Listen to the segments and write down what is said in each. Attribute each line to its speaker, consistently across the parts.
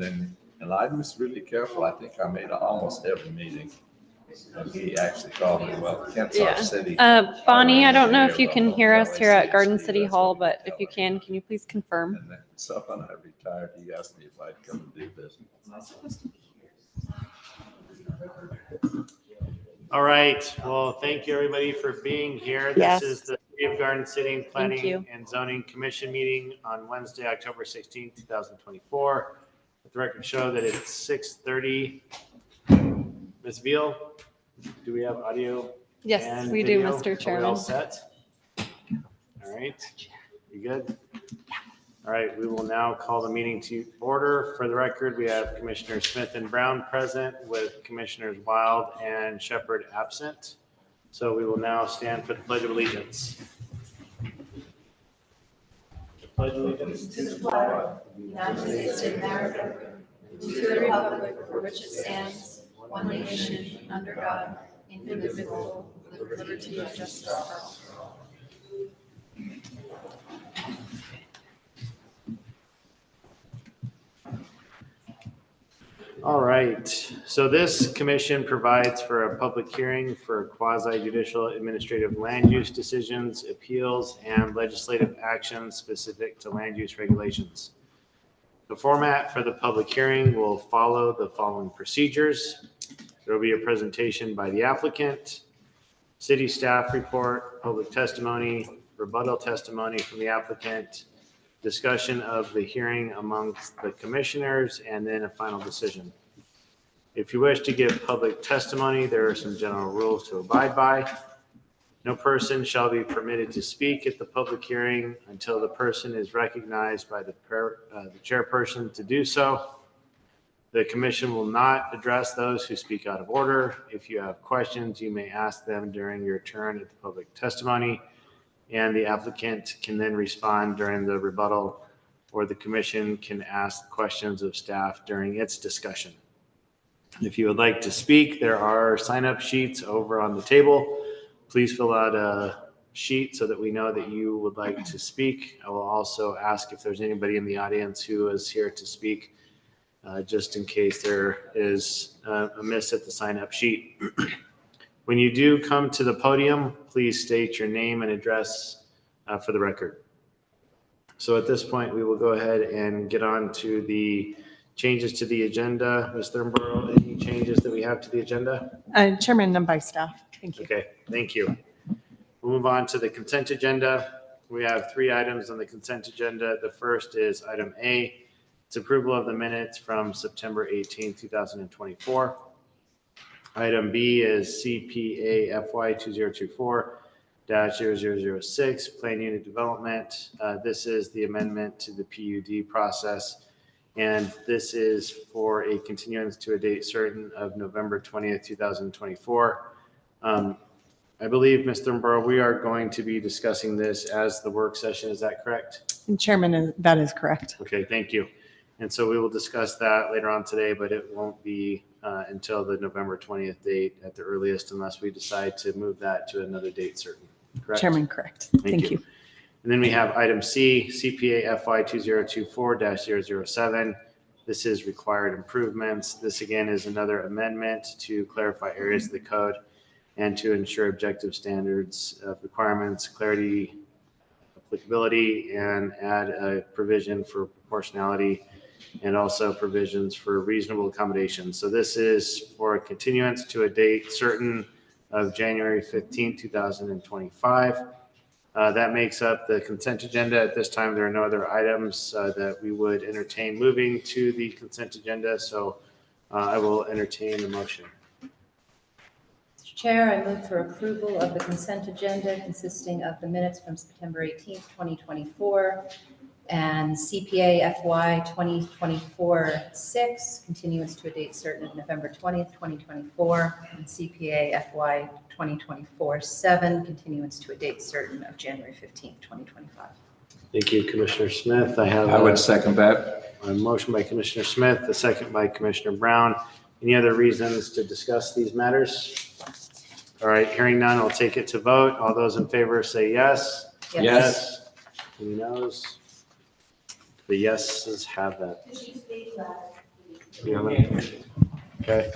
Speaker 1: And I was really careful. I think I made almost every meeting. And he actually called me, well, Kent's our city.
Speaker 2: Bonnie, I don't know if you can hear us here at Garden City Hall, but if you can you please confirm?
Speaker 1: And then, so when I retired, he asked me if I'd come and do this.
Speaker 3: All right. Well, thank you everybody for being here.
Speaker 2: Yes.
Speaker 3: This is the City of Garden City
Speaker 2: you.
Speaker 3: Planning and Zoning Commission meeting on Wednesday, October 16th, 2024. Let the record show that it's 6:30. Ms. Veal, do we have audio?
Speaker 2: Yes,
Speaker 3: and
Speaker 2: we do,
Speaker 3: video?
Speaker 2: Mr.
Speaker 3: Are we
Speaker 2: Chairman.
Speaker 3: all set? All right. You good? All right. We will now call the meeting to order. For the record, we have Commissioner Smith and Brown present with Commissioners Wild and Shepherd absent. So we will now stand for the Pledge of Allegiance. Pledge of Allegiance
Speaker 4: to the flag of the United States of America, to the republic for which it stands, one nation, under God, indivisible, with liberty and justice for all.
Speaker 3: All right. So this commission provides for a public hearing for quasi-judicial administrative land use decisions, appeals, and legislative actions specific to land use regulations. The format for the public hearing will follow the following procedures. There will be a presentation by the applicant, city staff report, public testimony, rebuttal testimony from the applicant, discussion of the hearing amongst the commissioners, and then a final decision. If you wish to give public testimony, there are some general rules to abide by. No person shall be permitted to speak at the public hearing until the person is recognized by the chairperson to do so. The commission will not address those who speak out of order. If you have questions, you may ask them during your turn at the public testimony, and the applicant can then respond during the rebuttal, or the commission can ask questions of staff during its discussion. If you would like to speak, there are sign-up sheets over on the table. Please fill out a sheet so that we know that you would like to speak. I will also ask if there's anybody in the audience who is here to speak, just in case there is a miss at the sign-up sheet. When you do come to the podium, please state your name and address for the record. So at this point, we will go ahead and get on to the changes to the agenda. Ms. Thornborough, any changes that we have to the agenda?
Speaker 5: Chairman, none by staff. Thank you.
Speaker 3: Okay, thank you. We'll move on to the consent agenda. We have 3 items on the consent agenda. The first is item A. It's approval of the minutes from September 18, 2024. Item B is CPA FY 2024-0006, Plan Unit Development. This is the amendment to the PUD process, and this is for a continuance to a date certain of November 20th, 2024. I believe, Ms. Thornborough, we are going to be discussing this as the work session. Is that correct?
Speaker 5: And Chairman, that is correct.
Speaker 3: Okay, thank you. And so we will discuss that later on today, but it won't be until the November 20th date at the earliest, unless we decide to move that to another date certain. Correct?
Speaker 5: Chairman, correct. Thank you.
Speaker 3: And then we have item C, CPA FY 2024-007. This is required improvements. This again is another amendment to clarify areas of the code and to ensure objective standards of requirements, clarity, applicability, and add a provision for proportionality and also provisions for reasonable accommodation. So this is for a continuance to a date certain of January 15, 2025. That makes up the consent agenda. At this time, there are no other items that we would entertain moving to the consent agenda. So I will entertain a motion.
Speaker 4: Mr. Chair, I move for approval of the consent agenda consisting of the minutes from September 18th, 2024, and CPA FY 2024-6, continuance to a date certain of November 20th, 2024, and CPA FY 2024-7, continuance to a date certain of January 15th, 2025.
Speaker 3: Thank you, Commissioner Smith. I
Speaker 1: would second that.
Speaker 3: A motion by Commissioner Smith, a second by Commissioner Brown. Any other reasons to discuss these matters? All right, hearing none, I'll take it to vote. All those in favor say yes.
Speaker 1: Yes.
Speaker 3: Any noes? The yeses have that.
Speaker 4: Could you state that
Speaker 3: Yeah. Okay.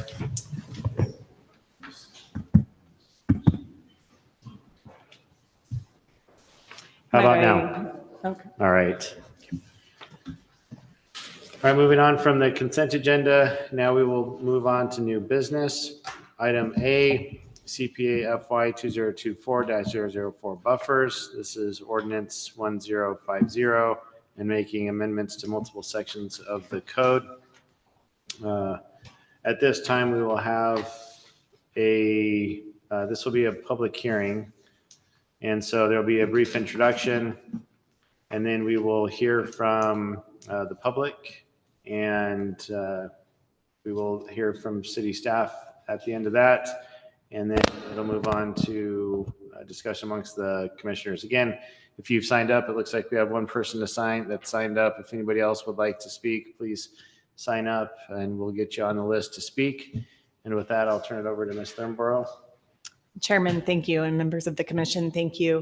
Speaker 3: How about now?
Speaker 5: Okay.
Speaker 3: All right. All right, moving on from the consent agenda, now we will move on to new business. Item A, CPA FY 2024-004 buffers. This is ordinance 1050 and making amendments to multiple sections of the code. At this time, we will have this will be a public hearing. And so there'll be a brief introduction, and then we will hear from the public, and we will hear from city staff at the end of that. And then it'll move on to a discussion amongst the commissioners. Again, if you've signed up, it looks like we have one person that signed up. If anybody else would like to speak, please sign up and we'll get you on the list to speak. And with that, I'll turn it over to Ms. Thornborough.
Speaker 5: Chairman, thank you, and members of the commission, thank you.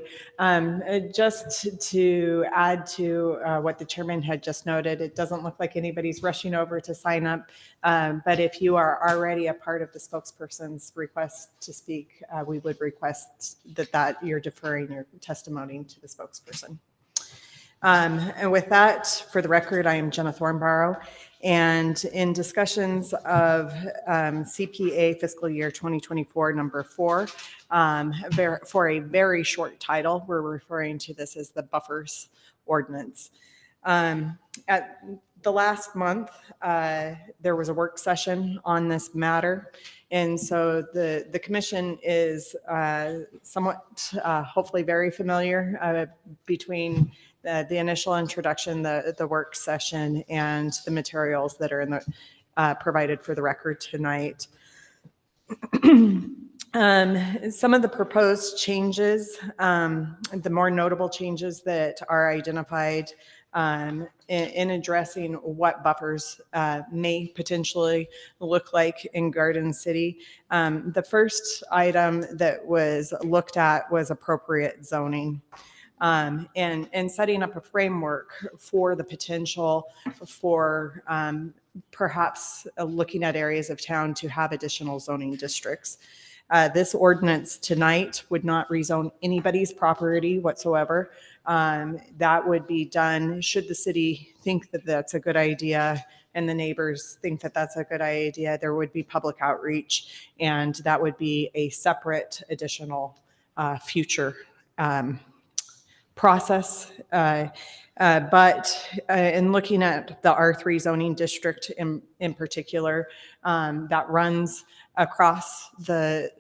Speaker 5: Just to add to what the chairman had just noted, it doesn't look like anybody's rushing over to sign up, but if you are already a part of the spokesperson's request to speak, we would request that you're deferring your testimony to the spokesperson. And with that, for the record, I am Jenna Thornborough, and in discussions of CPA fiscal year 2024 number 4, for a very short title, we're referring to this as the buffers ordinance. At the last month, there was a work session on this matter, and so the commission is somewhat, hopefully very familiar between the initial introduction, the work session, and the materials that are in the provided for the record tonight. Some of the proposed changes, the more notable changes that are identified in addressing what buffers may potentially look like in Garden City. The first item that was looked at was appropriate zoning. And setting up a framework for the potential for perhaps looking at areas of town to have additional zoning districts. This ordinance tonight would not rezone anybody's property whatsoever. That would be done should the city think that that's a good idea and the neighbors think that that's a good idea. There would be public outreach, and that would be a separate additional future process. But in looking at the R3 zoning district in particular, that runs across the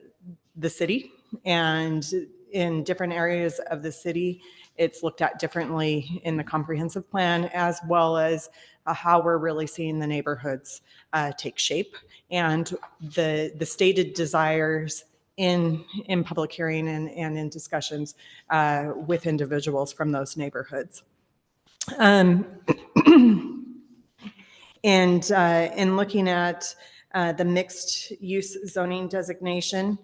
Speaker 5: city, and in different areas of the city, it's looked at differently in the comprehensive plan, as well as how we're really seeing the neighborhoods take shape, and the stated desires in public hearing and in discussions with individuals from those neighborhoods. And in looking at the mixed use zoning designation,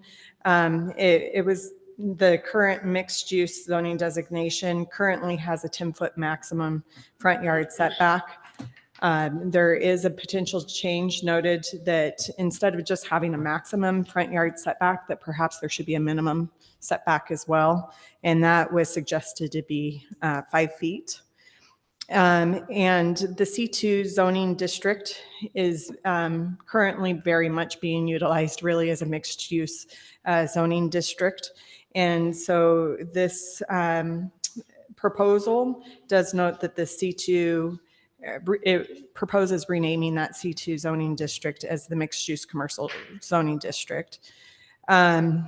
Speaker 5: it was the current mixed use zoning designation currently has a 10-foot maximum front yard setback. There is a potential change noted that instead of just having a maximum front yard setback, that perhaps there should be a minimum setback as well. And that was suggested to be 5 feet. And the C2 zoning district is currently very much being utilized really as a mixed use zoning district. And so this proposal does note that the C2 it proposes renaming that C2 zoning district as the mixed use commercial zoning district. And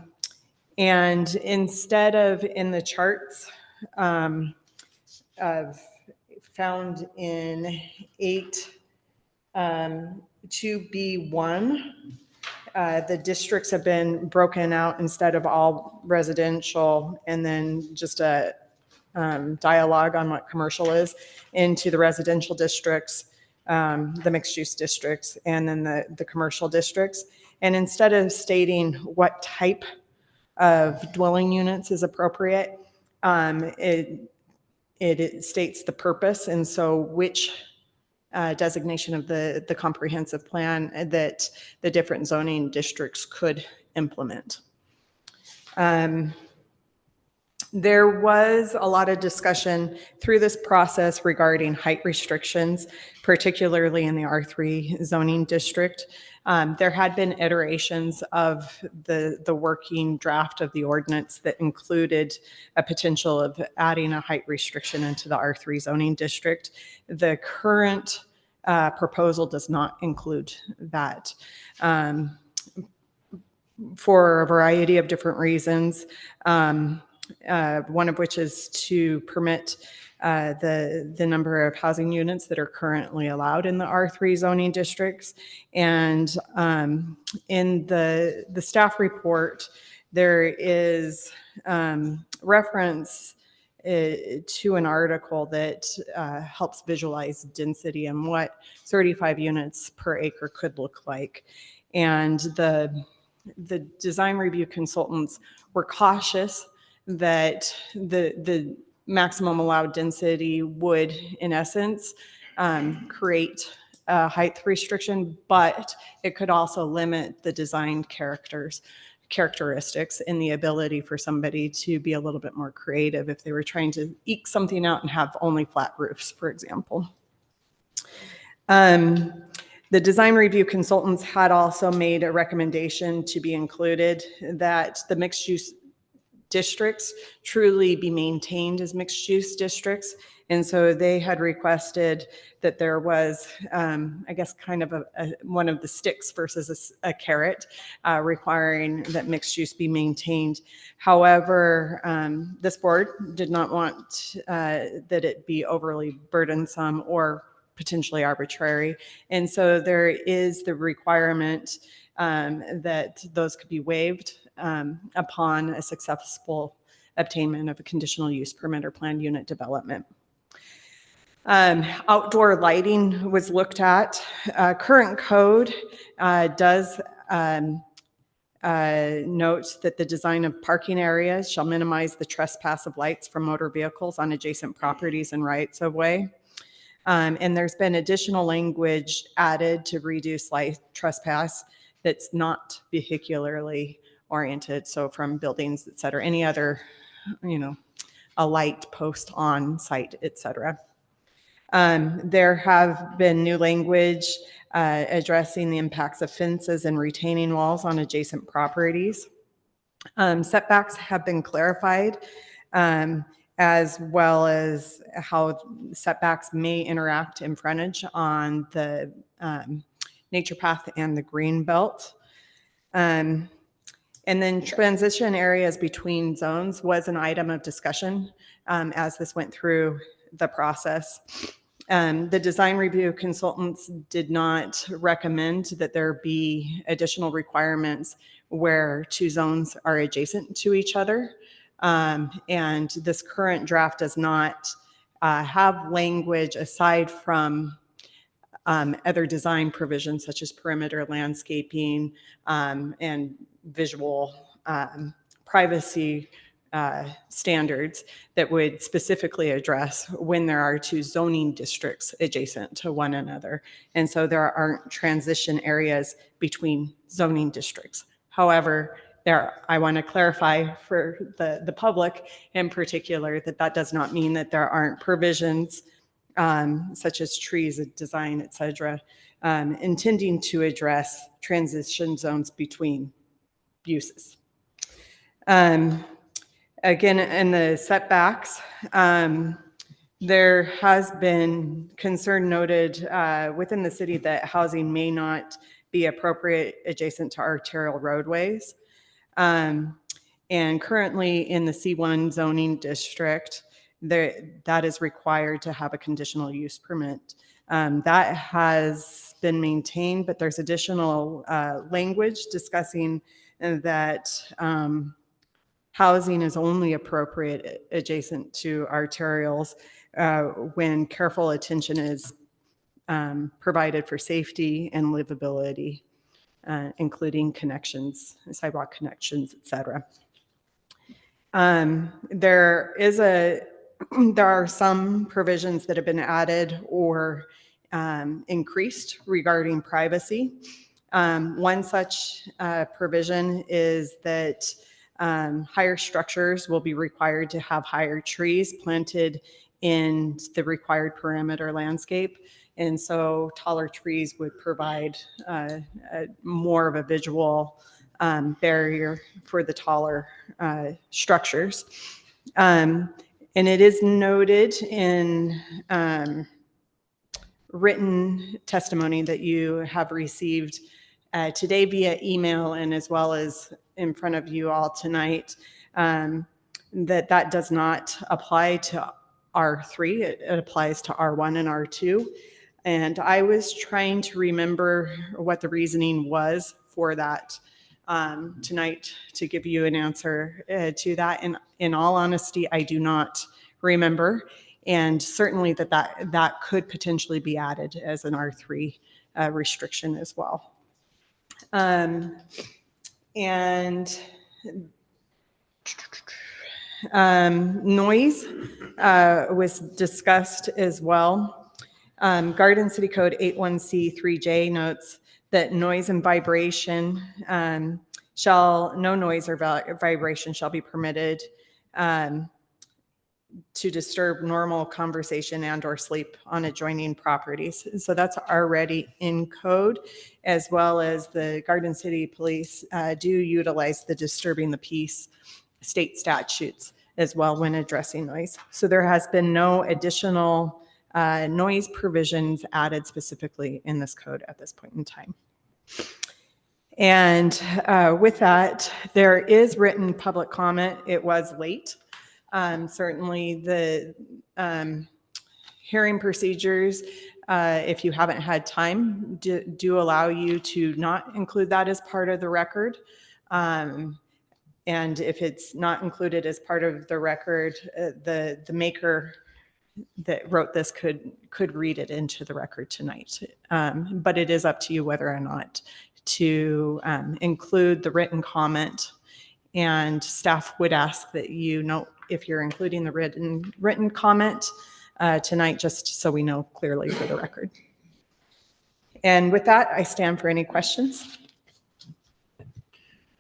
Speaker 5: instead of in the charts found in 2B1, the districts have been broken out instead of all residential and then just a dialogue on what commercial is into the residential districts, the mixed use districts, and then the commercial districts. And instead of stating what type of dwelling units is appropriate, it states the purpose, and so which designation of the comprehensive plan that the different zoning districts could implement. There was a lot of discussion through this process regarding height restrictions, particularly in the R3 zoning district. There had been iterations of the working draft of the ordinance that included a potential of adding a height restriction into the R3 zoning district. The current proposal does not include that. For a variety of different reasons, one of which is to permit the number of housing units that are currently allowed in the R3 zoning districts. And in the staff report, there is reference to an article that helps visualize density and what 35 units per acre could look like. And the design review consultants were cautious that the maximum allowed density would, in essence, create a height restriction, but it could also limit the design characteristics and the ability for somebody to be a little bit more creative if they were trying to eke something out and have only flat roofs, for example. The design review consultants had also made a recommendation to be included that the mixed use districts truly be maintained as mixed use districts. And so they had requested that there was, I guess, kind of one of the sticks versus a carrot, requiring that mixed use be maintained. However, this board did not want that it be overly burdensome or potentially arbitrary. And so there is the requirement that those could be waived upon a successful obtainment of a conditional use permit or planned unit development. Outdoor lighting was looked at. Current code does note that the design of parking areas shall minimize the trespass of lights from motor vehicles on adjacent properties and rights of way. And there's been additional language added to reduce light trespass that's not vehicularly oriented. So from buildings, et cetera, any other, a light post on site, et cetera. There have been new language addressing the impacts of fences and retaining walls on adjacent properties. Setbacks have been clarified, as well as how setbacks may interact in frontage on the nature path and the green belt. And then transition areas between zones was an item of discussion as this went through the process. The design review consultants did not recommend that there be additional requirements where two zones are adjacent to each other. And this current draft does not have language aside from other design provisions such as perimeter landscaping and visual privacy standards that would specifically address when there are two zoning districts adjacent to one another. And so there aren't transition areas between zoning districts. However, I want to clarify for the public in particular that does not mean that there aren't provisions such as trees, design, et cetera, intending to address transition zones between uses. Again, in the setbacks, there has been concern noted within the city that housing may not be appropriate adjacent to arterial roadways. And currently in the C1 zoning district, that is required to have a conditional use permit. That has been maintained, but there's additional language discussing that housing is only appropriate adjacent to arterials when careful attention is provided for safety and livability, including connections, sidewalk connections, et cetera. There are some provisions that have been added or increased regarding privacy. One such provision is that higher structures will be required to have higher trees planted in the required perimeter landscape. And so taller trees would provide more of a visual barrier for the taller structures. And it is noted in written testimony that you have received today via email and as well as in front of you all tonight, that does not apply to R3. It applies to R1 and R2. And I was trying to remember what the reasoning was for that tonight to give you an answer to that. And in all honesty, I do not remember. And certainly that could potentially be added as an R3 restriction as well. Noise was discussed as well. Garden City Code 81C3J notes that noise and vibration no noise or vibration shall be permitted to disturb normal conversation and or sleep on adjoining properties. So that's already in code, as well as the Garden City Police do utilize the disturbing the peace state statutes as well when addressing noise. So there has been no additional noise provisions added specifically in this code at this point in time. And with that, there is written public comment. It was late. Certainly the hearing procedures, if you haven't had time, do allow you to not include that as part of the record. And if it's not included as part of the record, the maker that wrote this could read it into the record tonight. But it is up to you whether or not to include the written comment. And staff would ask that you note if you're including the written comment tonight, just so we know clearly for the record. And with that, I stand for any questions.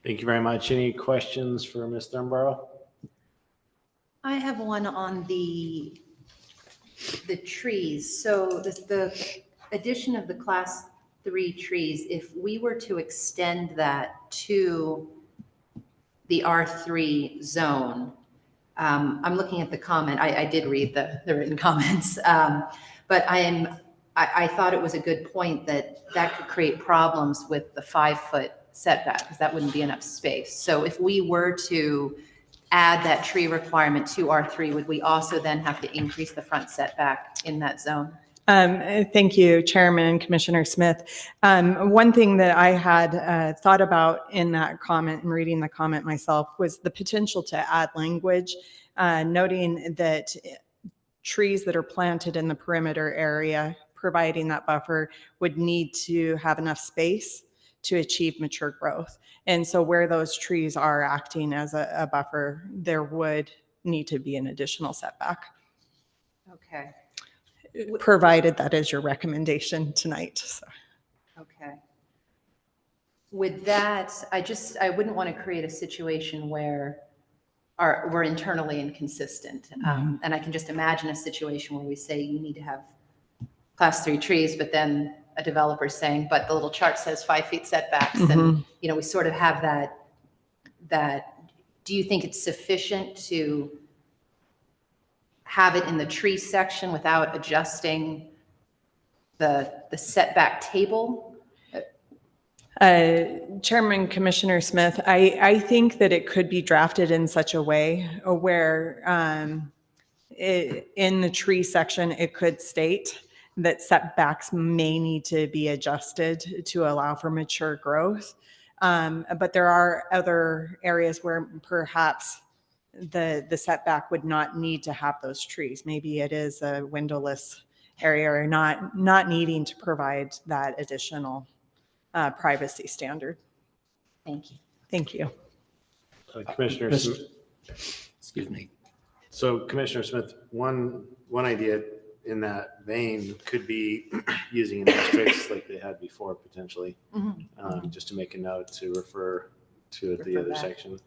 Speaker 3: Thank you very much. Any questions for Ms. Thornborough?
Speaker 4: I have one on the trees. So the addition of the class 3 trees, if we were to extend that to the R3 zone, I'm looking at the comment. I did read the written comments, but I thought it was a good point that could create problems with the 5-foot setback because that wouldn't be enough space. So if we were to add that tree requirement to R3, would we also then have to increase the front setback in that zone?
Speaker 5: Thank you, Chairman, Commissioner Smith. One thing that I had thought about in that comment and reading the comment myself was the potential to add language, noting that trees that are planted in the perimeter area, providing that buffer, would need to have enough space to achieve mature growth. And so where those trees are acting as a buffer, there would need to be an additional setback.
Speaker 4: Okay.
Speaker 5: Provided that is your recommendation tonight. So.
Speaker 4: Okay. With that, I wouldn't want to create a situation where we're internally inconsistent. And I can just imagine a situation where we say you need to have class 3 trees, but then a developer saying, but the little chart says 5 feet setbacks. And, we sort of have that. Do you think it's sufficient to have it in the tree section without adjusting the setback table?
Speaker 5: Chairman Commissioner Smith, I think that it could be drafted in such a way where in the tree section, it could state that setbacks may need to be adjusted to allow for mature growth. But there are other areas where perhaps the setback would not need to have those trees. Maybe it is a windowless area or not needing to provide that additional privacy standard.
Speaker 4: Thank you.
Speaker 5: Thank you.
Speaker 3: Commissioner Smith.
Speaker 6: Excuse me.
Speaker 3: So Commissioner Smith, one idea in that vein could be using an asterisk like they had before potentially, just to make a note to refer to the other
Speaker 5: back.
Speaker 3: section.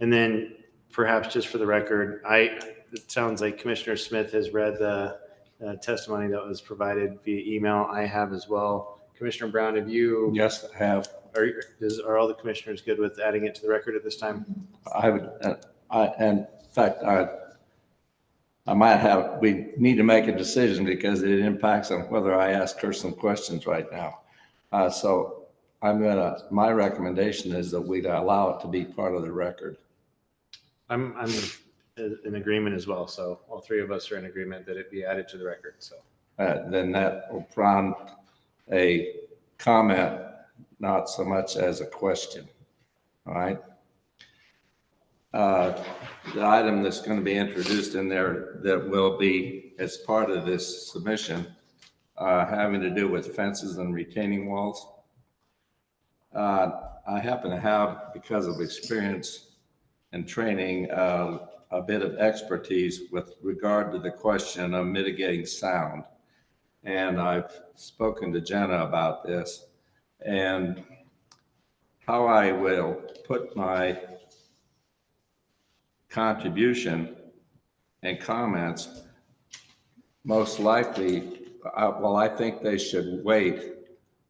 Speaker 3: And then perhaps just for the record, it sounds like Commissioner Smith has read the testimony that was provided via email. I have as well. Commissioner Brown, have you?
Speaker 1: Yes, I have.
Speaker 3: Are all the commissioners good with adding it to the record at this time?
Speaker 1: I would, in fact, I might have, we need to make a decision because it impacts on whether I ask her some questions right now. So my recommendation is that we allow it to be part of the record.
Speaker 3: I'm in agreement as well. So all three of us are in agreement that it be added to the record. So
Speaker 1: Then that will prompt a comment, not so much as a question. All right. The item that's going to be introduced in there that will be as part of this submission, having to do with fences and retaining walls. I happen to have, because of experience and training, a bit of expertise with regard to the question of mitigating sound. And I've spoken to Jenna about this, and how I will put my contribution and comments, most likely, I think they should wait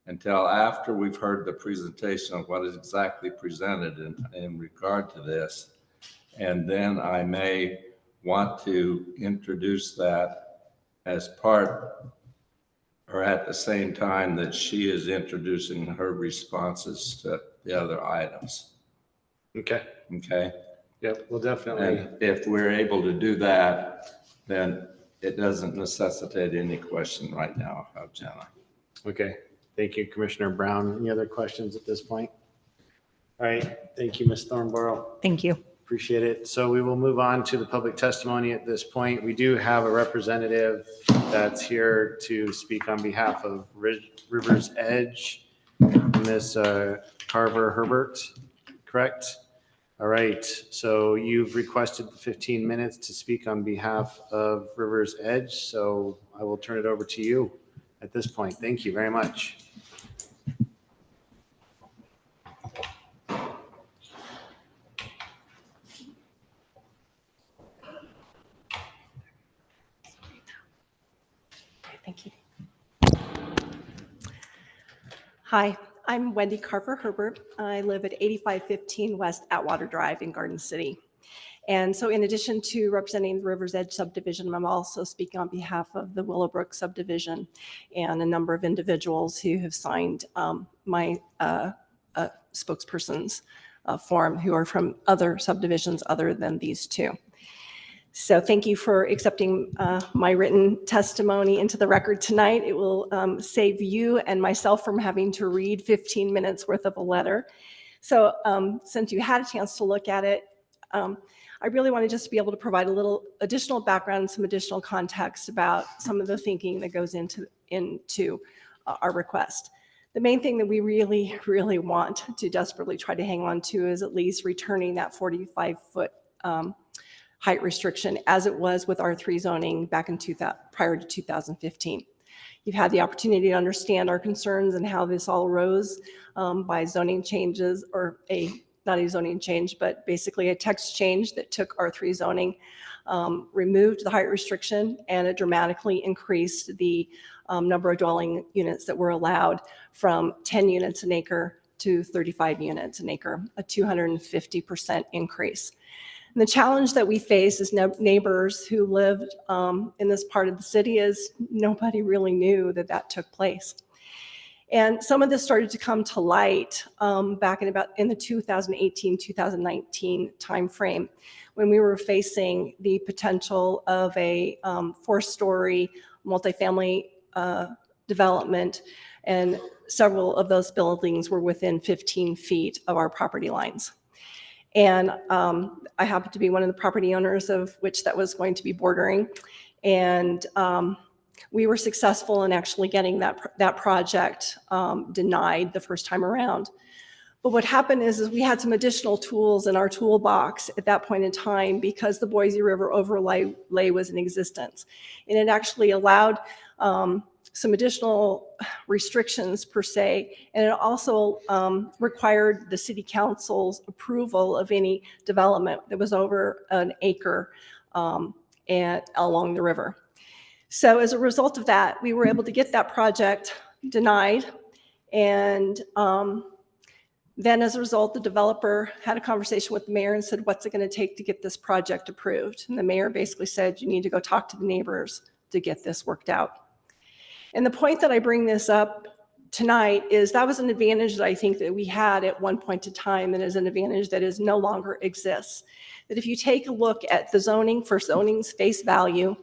Speaker 1: until after we've heard the presentation of what is exactly presented in regard to this. And then I may want to introduce that as part or at the same time that she is introducing her responses to the other items.
Speaker 3: okay.
Speaker 1: Okay.
Speaker 3: Yep. We'll definitely.
Speaker 1: And if we're able to do that, then it doesn't necessitate any question right now of Jenna.
Speaker 3: Okay. Thank you, Commissioner Brown. Any other questions at this point? All right. Thank you, Ms. Thornborough.
Speaker 5: Thank you.
Speaker 3: Appreciate it. So we will move on to the public testimony at this point. We do have a representative that's here to speak on behalf of River's Edge, Ms. Carver Herbert, correct? All right. So you've requested 15 minutes to speak on behalf of River's Edge. So I will turn it over to you at this point. Thank you very much.
Speaker 6: Thank you. Hi, I'm Wendy Carver Herbert. I live at 8515 West Atwater Drive in Garden City. And so in addition to representing the River's Edge subdivision, I'm also speaking on behalf of the Willowbrook subdivision and a number of individuals who have signed my spokesperson's form who are from other subdivisions other than these two. So thank you for accepting my written testimony into the record tonight. It will save you and myself from having to read 15 minutes worth of a letter. So since you had a chance to look at it, I really wanted just to be able to provide a little additional background, some additional context about some of the thinking that goes into our request. The main thing that we really, really want to desperately try to hang on to is at least returning that 45-foot height restriction as it was with R3 zoning back in prior to 2015. You've had the opportunity to understand our concerns and how this all arose by zoning changes, or not a zoning change, but basically a text change that took R3 zoning, removed the height restriction, and it dramatically increased the number of dwelling units that were allowed from 10 units an acre to 35 units an acre, a 250% increase. And the challenge that we face as neighbors who lived in this part of the city is nobody really knew that that took place. And some of this started to come to light back in the 2018-2019 timeframe, when we were facing the potential of a 4-story multifamily development, and several of those buildings were within 15 feet of our property lines. And I happen to be one of the property owners of which that was going to be bordering. And we were successful in actually getting that project denied the first time around. But what happened is we had some additional tools in our toolbox at that point in time because the Boise River overlay was in existence. And it actually allowed some additional restrictions per se, and it also required the city council's approval of any development that was over an acre and along the river. So as a result of that, we were able to get that project denied, and then as a result, the developer had a conversation with the mayor and said, what's it going to take to get this project approved? And the mayor basically said, you need to go talk to the neighbors to get this worked out. And the point that I bring this up tonight is that was an advantage that I think that we had at one point in time, and is an advantage that is no longer exists. That if you take a look at the zoning for zoning's face value,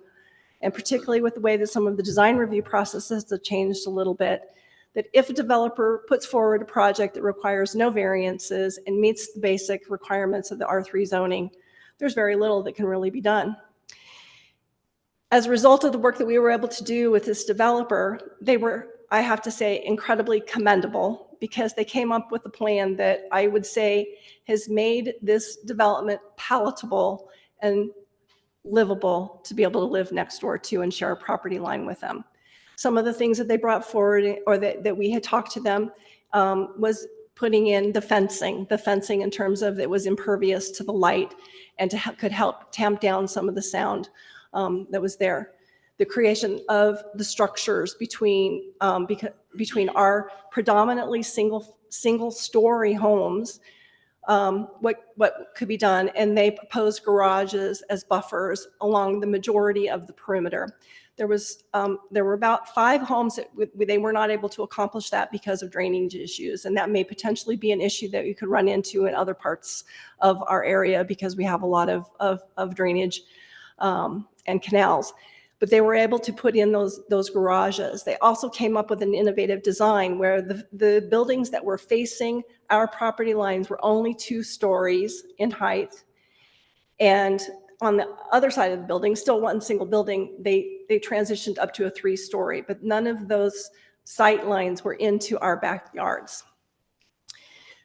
Speaker 6: and particularly with the way that some of the design review processes have changed a little bit, that if a developer puts forward a project that requires no variances and meets the basic requirements of the R3 zoning, there's very little that can really be done. As a result of the work that we were able to do with this developer, they were, I have to say, incredibly commendable, because they came up with a plan that I would say has made this development palatable and livable to be able to live next door to and share a property line with them. Some of the things that they brought forward, or that we had talked to them, was putting in the fencing in terms of it was impervious to the light and could help tamp down some of the sound that was there. The creation of the structures between our predominantly single story homes, what could be done, and they proposed garages as buffers along the majority of the perimeter. There were about 5 homes that they were not able to accomplish that because of drainage issues, and that may potentially be an issue that we could run into in other parts of our area because we have a lot of drainage and canals. But they were able to put in those garages. They also came up with an innovative design where the buildings that were facing our property lines were only 2 stories in height. And on the other side of the building, still one single building, they transitioned up to a 3-story, but none of those sight lines were into our backyards.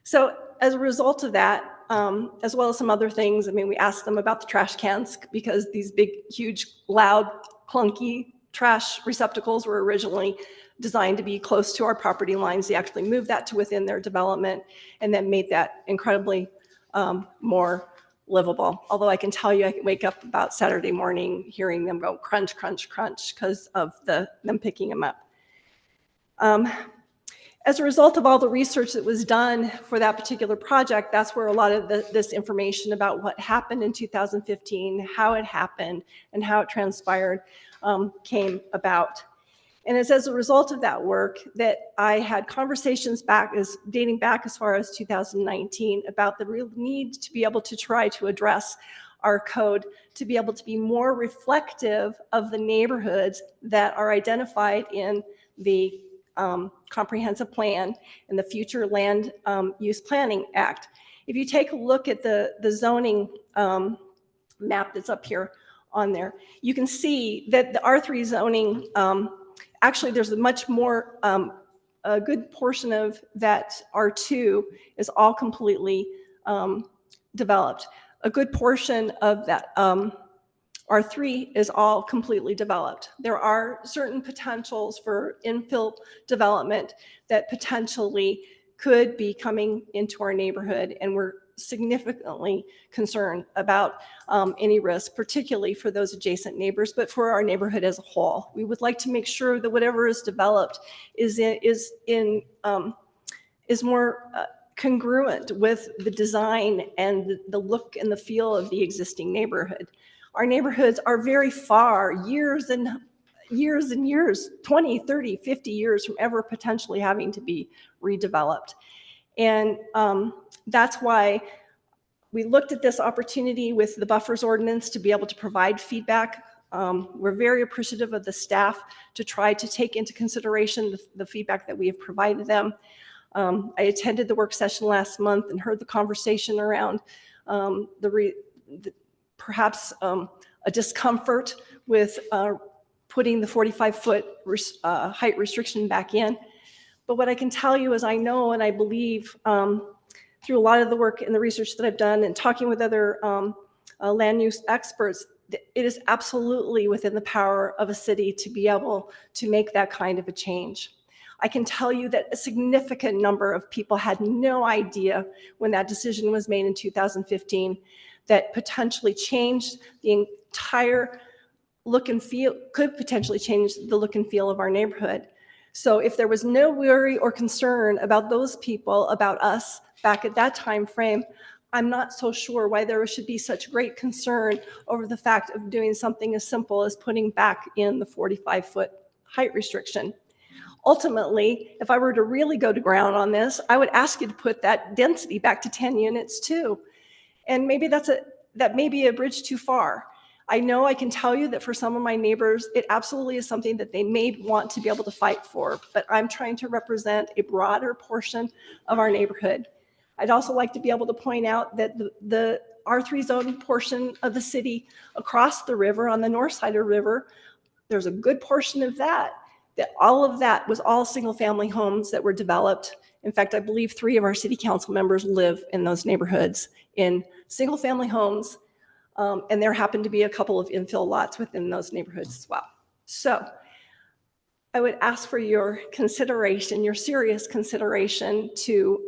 Speaker 6: So as a result of that, as well as some other things, I mean, we asked them about the trash cans because these big, huge, loud, clunky trash receptacles were originally designed to be close to our property lines. They actually moved that to within their development and then made that incredibly more livable. Although I can tell you, I can wake up about Saturday morning hearing them go crunch, crunch, crunch because of them picking them up. As a result of all the research that was done for that particular project, that's where a lot of this information about what happened in 2015, how it happened, and how it transpired came about. And it's as a result of that work that I had conversations dating back as far as 2019 about the real need to be able to try to address our code to be able to be more reflective of the neighborhoods that are identified in the comprehensive plan and the future land use planning act. If you take a look at the zoning map that's up here on there, you can see that the R3 zoning, actually there's a much more, a good portion of that R2 is all completely developed. A good portion of that R3 is all completely developed. There are certain potentials for infill development that potentially could be coming into our neighborhood, and we're significantly concerned about any risk, particularly for those adjacent neighbors, but for our neighborhood as a whole. We would like to make sure that whatever is developed is more congruent with the design and the look and the feel of the existing neighborhood. Our neighborhoods are very far, years and years, 20, 30, 50 years from ever potentially having to be redeveloped. And that's why we looked at this opportunity with the buffers ordinance to be able to provide feedback. We're very appreciative of the staff to try to take into consideration the feedback that we have provided them. I attended the work session last month and heard the conversation around perhaps a discomfort with putting the 45-foot height restriction back in. But what I can tell you is I know and I believe through a lot of the work and the research that I've done and talking with other land use experts, it is absolutely within the power of a city to be able to make that kind of a change. I can tell you that a significant number of people had no idea when that decision was made in 2015 that potentially changed the entire look and feel, could potentially change the look and feel of our neighborhood. So if there was no worry or concern about those people, about us back at that time frame, I'm not so sure why there should be such great concern over the fact of doing something as simple as putting back in the 45-foot height restriction. Ultimately, if I were to really go to ground on this, I would ask you to put that density back to 10 units too. And maybe that may be a bridge too far. I know I can tell you that for some of my neighbors, it absolutely is something that they may want to be able to fight for, but I'm trying to represent a broader portion of our neighborhood. I'd also like to be able to point out that the R3 zone portion of the city across the river, on the north side of the river, there's a good portion of that all of that was all single-family homes that were developed. In fact, I believe 3 of our city council members live in those neighborhoods in single-family homes, and there happen to be a couple of infill lots within those neighborhoods as well. So I would ask for your consideration, your serious consideration to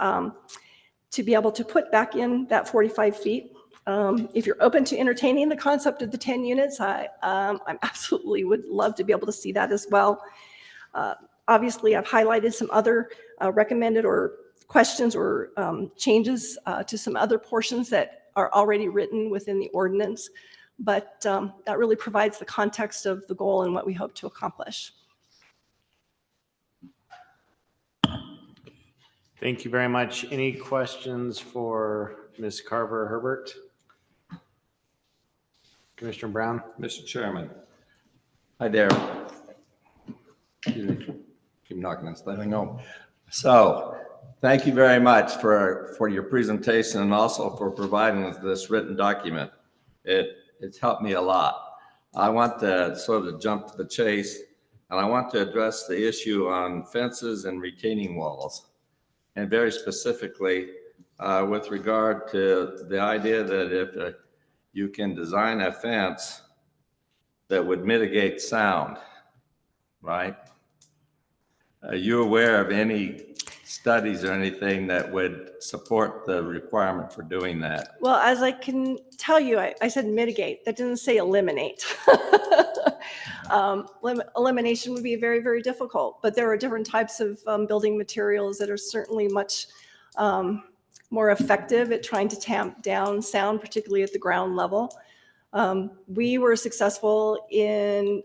Speaker 6: be able to put back in that 45 feet. If you're open to entertaining the concept of the 10 units, I absolutely would love to be able to see that as well. Obviously, I've highlighted some other recommended or questions or changes to some other portions that are already written within the ordinance, but that really provides the context of the goal and what we hope to accomplish.
Speaker 3: Thank you very much. Any questions for Ms. Carver-Herbert? Commissioner Brown?
Speaker 1: Mr. Chairman. Hi there. Excuse me. Keep knocking this thing. I know. So thank you very much for your presentation and also for providing us this written document. It's helped me a lot. I want to sort of jump to the chase, and I want to address the issue on fences and retaining walls. And very specifically, with regard to the idea that if you can design a fence that would mitigate sound, right? Are you aware of any studies or anything that would support the requirement for doing that?
Speaker 6: Well, as I can tell you, I said mitigate. That didn't say eliminate. Elimination would be very, very difficult, but there are different types of building materials that are certainly much more effective at trying to tamp down sound, particularly at the ground level. We were successful in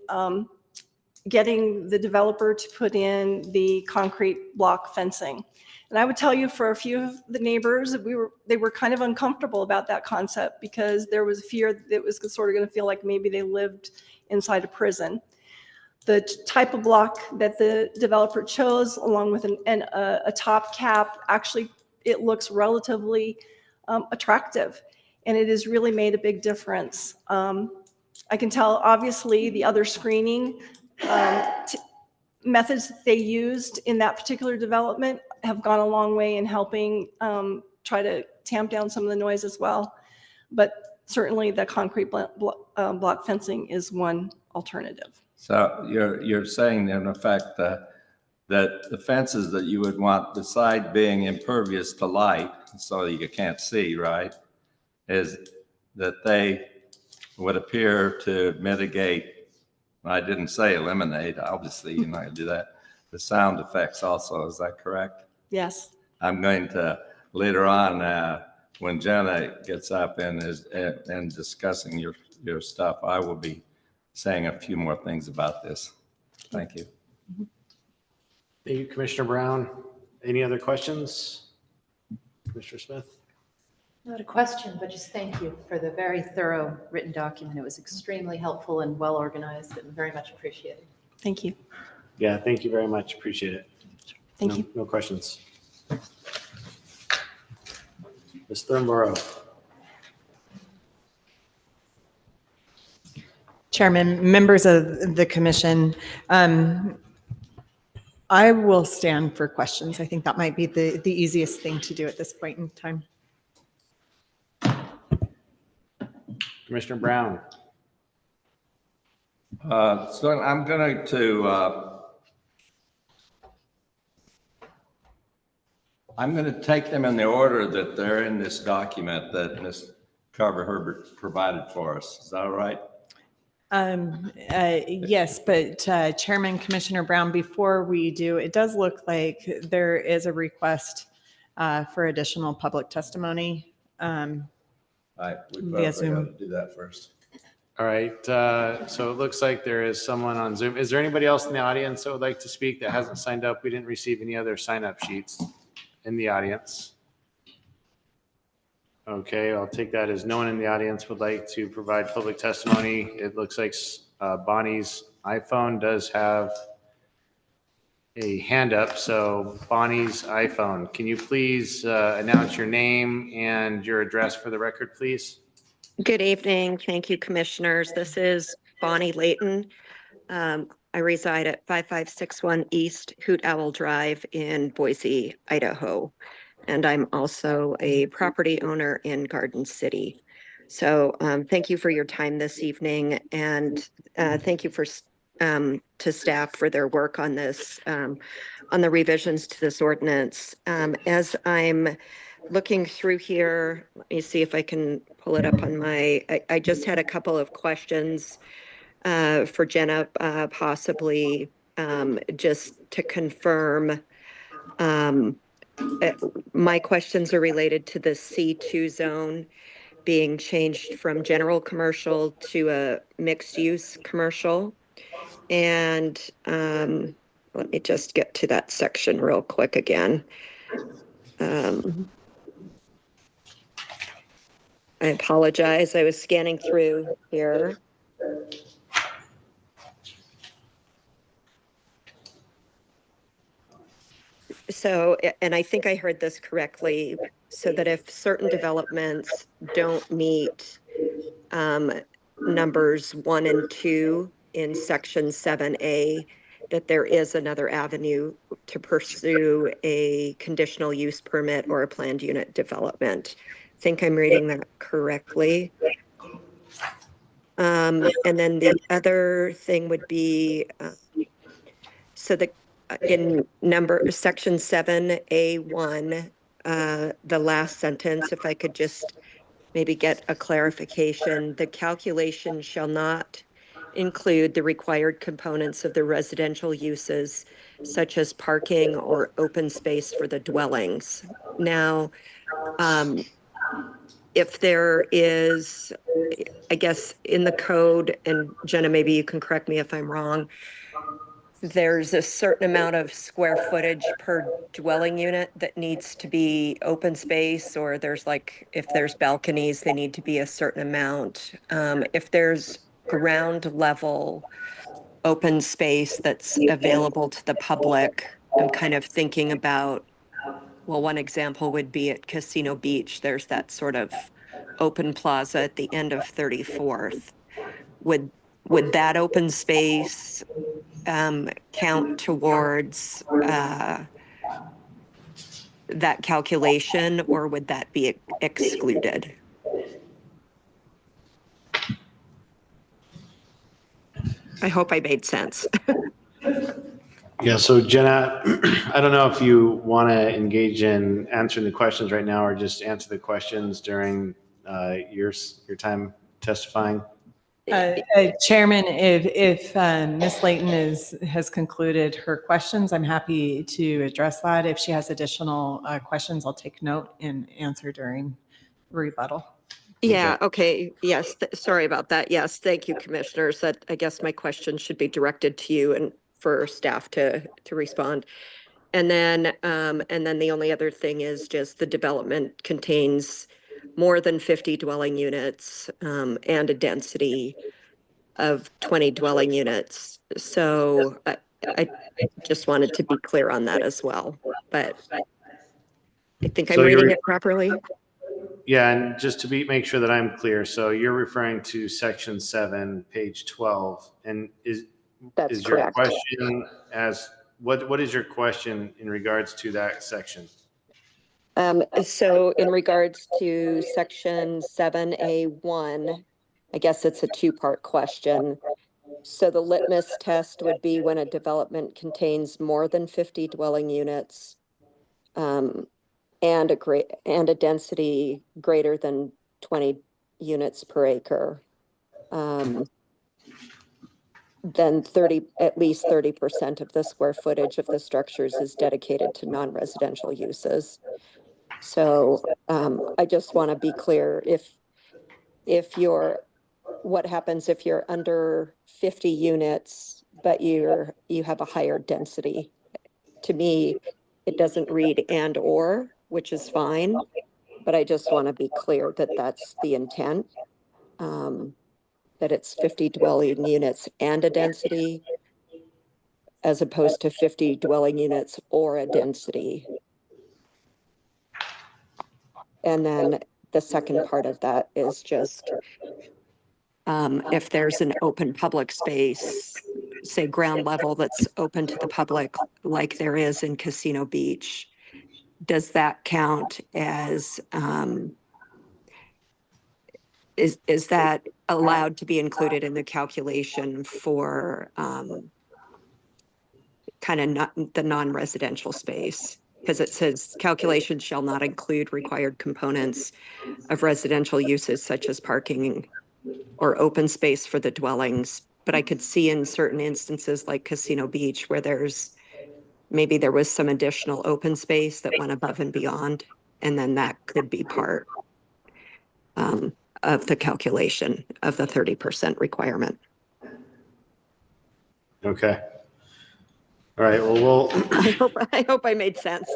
Speaker 6: getting the developer to put in the concrete block fencing. And I would tell you, for a few of the neighbors, they were kind of uncomfortable about that concept because there was fear that it was sort of going to feel like maybe they lived inside a prison. The type of block that the developer chose, along with a top cap, actually it looks relatively attractive, and it has really made a big difference. I can tell, obviously, the other screening methods that they used in that particular development have gone a long way in helping try to tamp down some of the noise as well. But certainly the concrete block fencing is one alternative.
Speaker 1: So you're saying in effect that the fences that you would want, beside being impervious to light, so you can't see, right, is that they would appear to mitigate, I didn't say eliminate, obviously you're not going to do that, the sound effects also, is that correct?
Speaker 6: Yes.
Speaker 1: I'm going to, later on, when Jenna gets up and discussing your stuff, I will be saying a few more things about this. Thank you.
Speaker 3: Thank you, Commissioner Brown. Any other questions? Commissioner Smith?
Speaker 4: Not a question, but just thank you for the very thorough written document. It was extremely helpful and well organized and very much appreciated.
Speaker 6: Thank you.
Speaker 3: Yeah, thank you very much. Appreciate it.
Speaker 6: Thank you.
Speaker 3: No questions. Ms. Thornborough.
Speaker 5: Chairman, members of the commission, I will stand for questions. I think that might be the easiest thing to do at this point in time.
Speaker 3: Commissioner Brown.
Speaker 1: So I'm going to take them in the order that they're in this document that Ms. Carver Herbert provided for us. Is that all right?
Speaker 5: Yes, but Chairman Commissioner Brown, before we do, it does look like there is a request for additional public testimony.
Speaker 1: All right, we
Speaker 5: Via
Speaker 1: probably
Speaker 5: Zoom.
Speaker 1: got to do that first.
Speaker 3: All right, so it looks like there is someone on Zoom. Is there anybody else in the audience that would like to speak that hasn't signed up? We didn't receive any other sign-up sheets in the audience. Okay, I'll take that as no one in the audience would like to provide public testimony. It looks like Bonnie's iPhone does have a hand up. So Bonnie's iPhone, can you please announce your name and your address for the record, please?
Speaker 7: Good evening. Thank you, commissioners. This is Bonnie Layton. I reside at 5561 East Hoot Owl Drive in Boise, Idaho. And I'm also a property owner in Garden City. So thank you for your time this evening, and thank you to staff for their work on this, on the revisions to this ordinance. As I'm looking through here, let me see if I can pull it up on I just had a couple of questions for Jenna, possibly just to confirm. My questions are related to the C2 zone being changed from general commercial to a mixed use commercial. And let me just get to that section real quick again. I apologize. I was scanning through here. So, and I think I heard this correctly, so that if certain developments don't meet numbers 1 and 2 in section 7A, that there is another avenue to pursue a conditional use permit or a planned unit development. I think I'm reading that correctly. And then the other thing would be, so in section 7A1, the last sentence, if I could just maybe get a clarification, the calculation shall not include the required components of the residential uses, such as parking or open space for the dwellings. Now, if there is, I guess in the code, and Jenna, maybe you can correct me if I'm wrong, there's a certain amount of square footage per dwelling unit that needs to be open space, or there's like, if there's balconies, they need to be a certain amount. If there's ground level open space that's available to the public, I'm kind of thinking about, well, one example would be at Casino Beach. There's that sort of open plaza at the end of 34th. Would that open space count towards that calculation, or would that be excluded? I hope I made sense.
Speaker 3: Yeah, so Jenna, I don't know if you want to engage in answering the questions right now or just answer the questions during your time testifying.
Speaker 5: Chairman, if Ms. Layton has concluded her questions, I'm happy to address that. If she has additional questions, I'll take note and answer during rebuttal.
Speaker 7: Yeah, okay. Yes, sorry about that. Yes, thank you, commissioners. That, I guess my question should be directed to you and for staff to respond. And then the only other thing is just the development contains more than 50 dwelling units and a density of 20 dwelling units. So I just wanted to be clear on that as well, but I think I'm reading it properly.
Speaker 3: Yeah, and just to make sure that I'm clear, so you're referring to section 7, page 12, and is
Speaker 7: That's
Speaker 3: your
Speaker 7: correct.
Speaker 3: question as what is your question in regards to that section?
Speaker 7: So in regards to section 7A1, I guess it's a two-part question. So the litmus test would be when a development contains more than 50 dwelling units, and a density greater than 20 units per acre. Then at least 30% of the square footage of the structures is dedicated to non-residential uses. So I just want to be clear, what happens if you're under 50 units, but you have a higher density? To me, it doesn't read and or, which is fine, but I just want to be clear that that's the intent. That it's 50 dwelling units and a density, as opposed to 50 dwelling units or a density. And then the second part of that is just if there's an open public space, say ground level, that's open to the public, like there is in Casino Beach, does that count as, is that allowed to be included in the calculation for kind of not the non-residential space? Because it says calculation shall not include required components of residential uses such as parking or open space for the dwellings. But I could see in certain instances like Casino Beach where maybe there was some additional open space that went above and beyond, and then that could be part of the calculation of the 30% requirement.
Speaker 3: Okay. All right, well,
Speaker 7: I hope I made sense.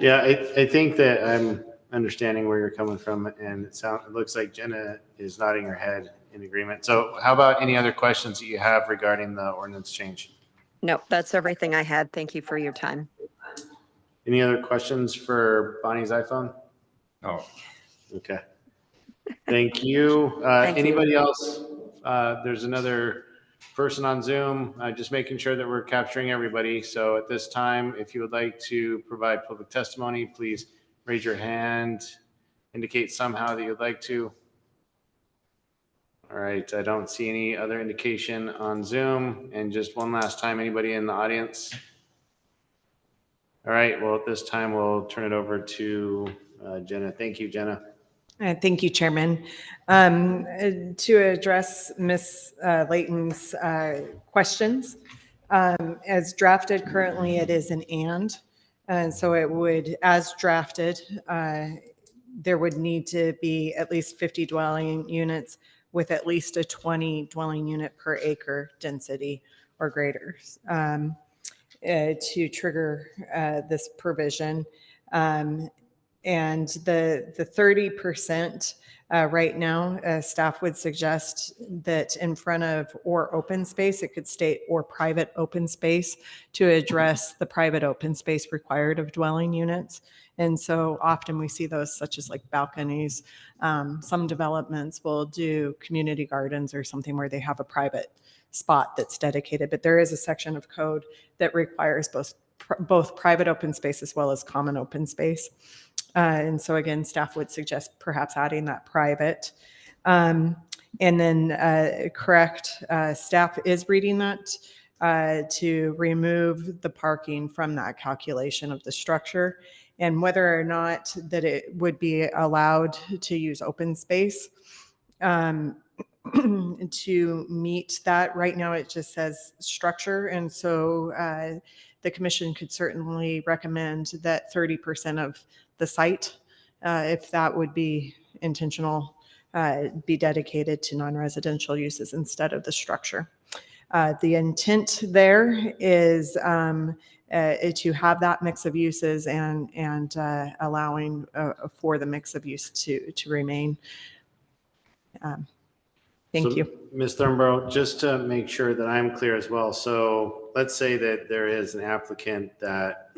Speaker 3: yeah, I think that I'm understanding where you're coming from, and it looks like Jenna is nodding her head in agreement. So how about any other questions that you have regarding the ordinance change?
Speaker 7: No, that's everything I had. Thank you for your time.
Speaker 3: Any other questions for Bonnie's iPhone?
Speaker 1: No.
Speaker 3: Okay. Thank you.
Speaker 7: Thank you.
Speaker 3: Anybody else? There's another person on Zoom, just making sure that we're capturing everybody. So at this time, if you would like to provide public testimony, please raise your hand, indicate somehow that you'd like to. All right, I don't see any other indication on Zoom. And just one last time, anybody in the audience? All right, well, at this time, we'll turn it over to Jenna. Thank you, Jenna.
Speaker 5: Thank you, Chairman. To address Ms. Layton's questions, as drafted currently, it is an and so it would, as drafted, there would need to be at least 50 dwelling units with at least a 20 dwelling unit per acre density or greater to trigger this provision. And the 30% right now, staff would suggest that in front of or open space, it could state or private open space to address the private open space required of dwelling units. And so often we see those such as like balconies. Some developments will do community gardens or something where they have a private spot that's dedicated, but there is a section of code that requires both private open space as well as common open space. And so again, staff would suggest perhaps adding that private. And then correct, staff is reading that to remove the parking from that calculation of the structure, and whether or not that it would be allowed to use open space to meet that. Right now it just says structure, and so the commission could certainly recommend that 30% of the site, if that would be intentional, be dedicated to non-residential uses instead of the structure. The intent there is to have that mix of uses and allowing for the mix of use to remain. Thank you.
Speaker 3: Ms. Thornborough, just to make sure that I'm clear as well. So let's say that there is an applicant that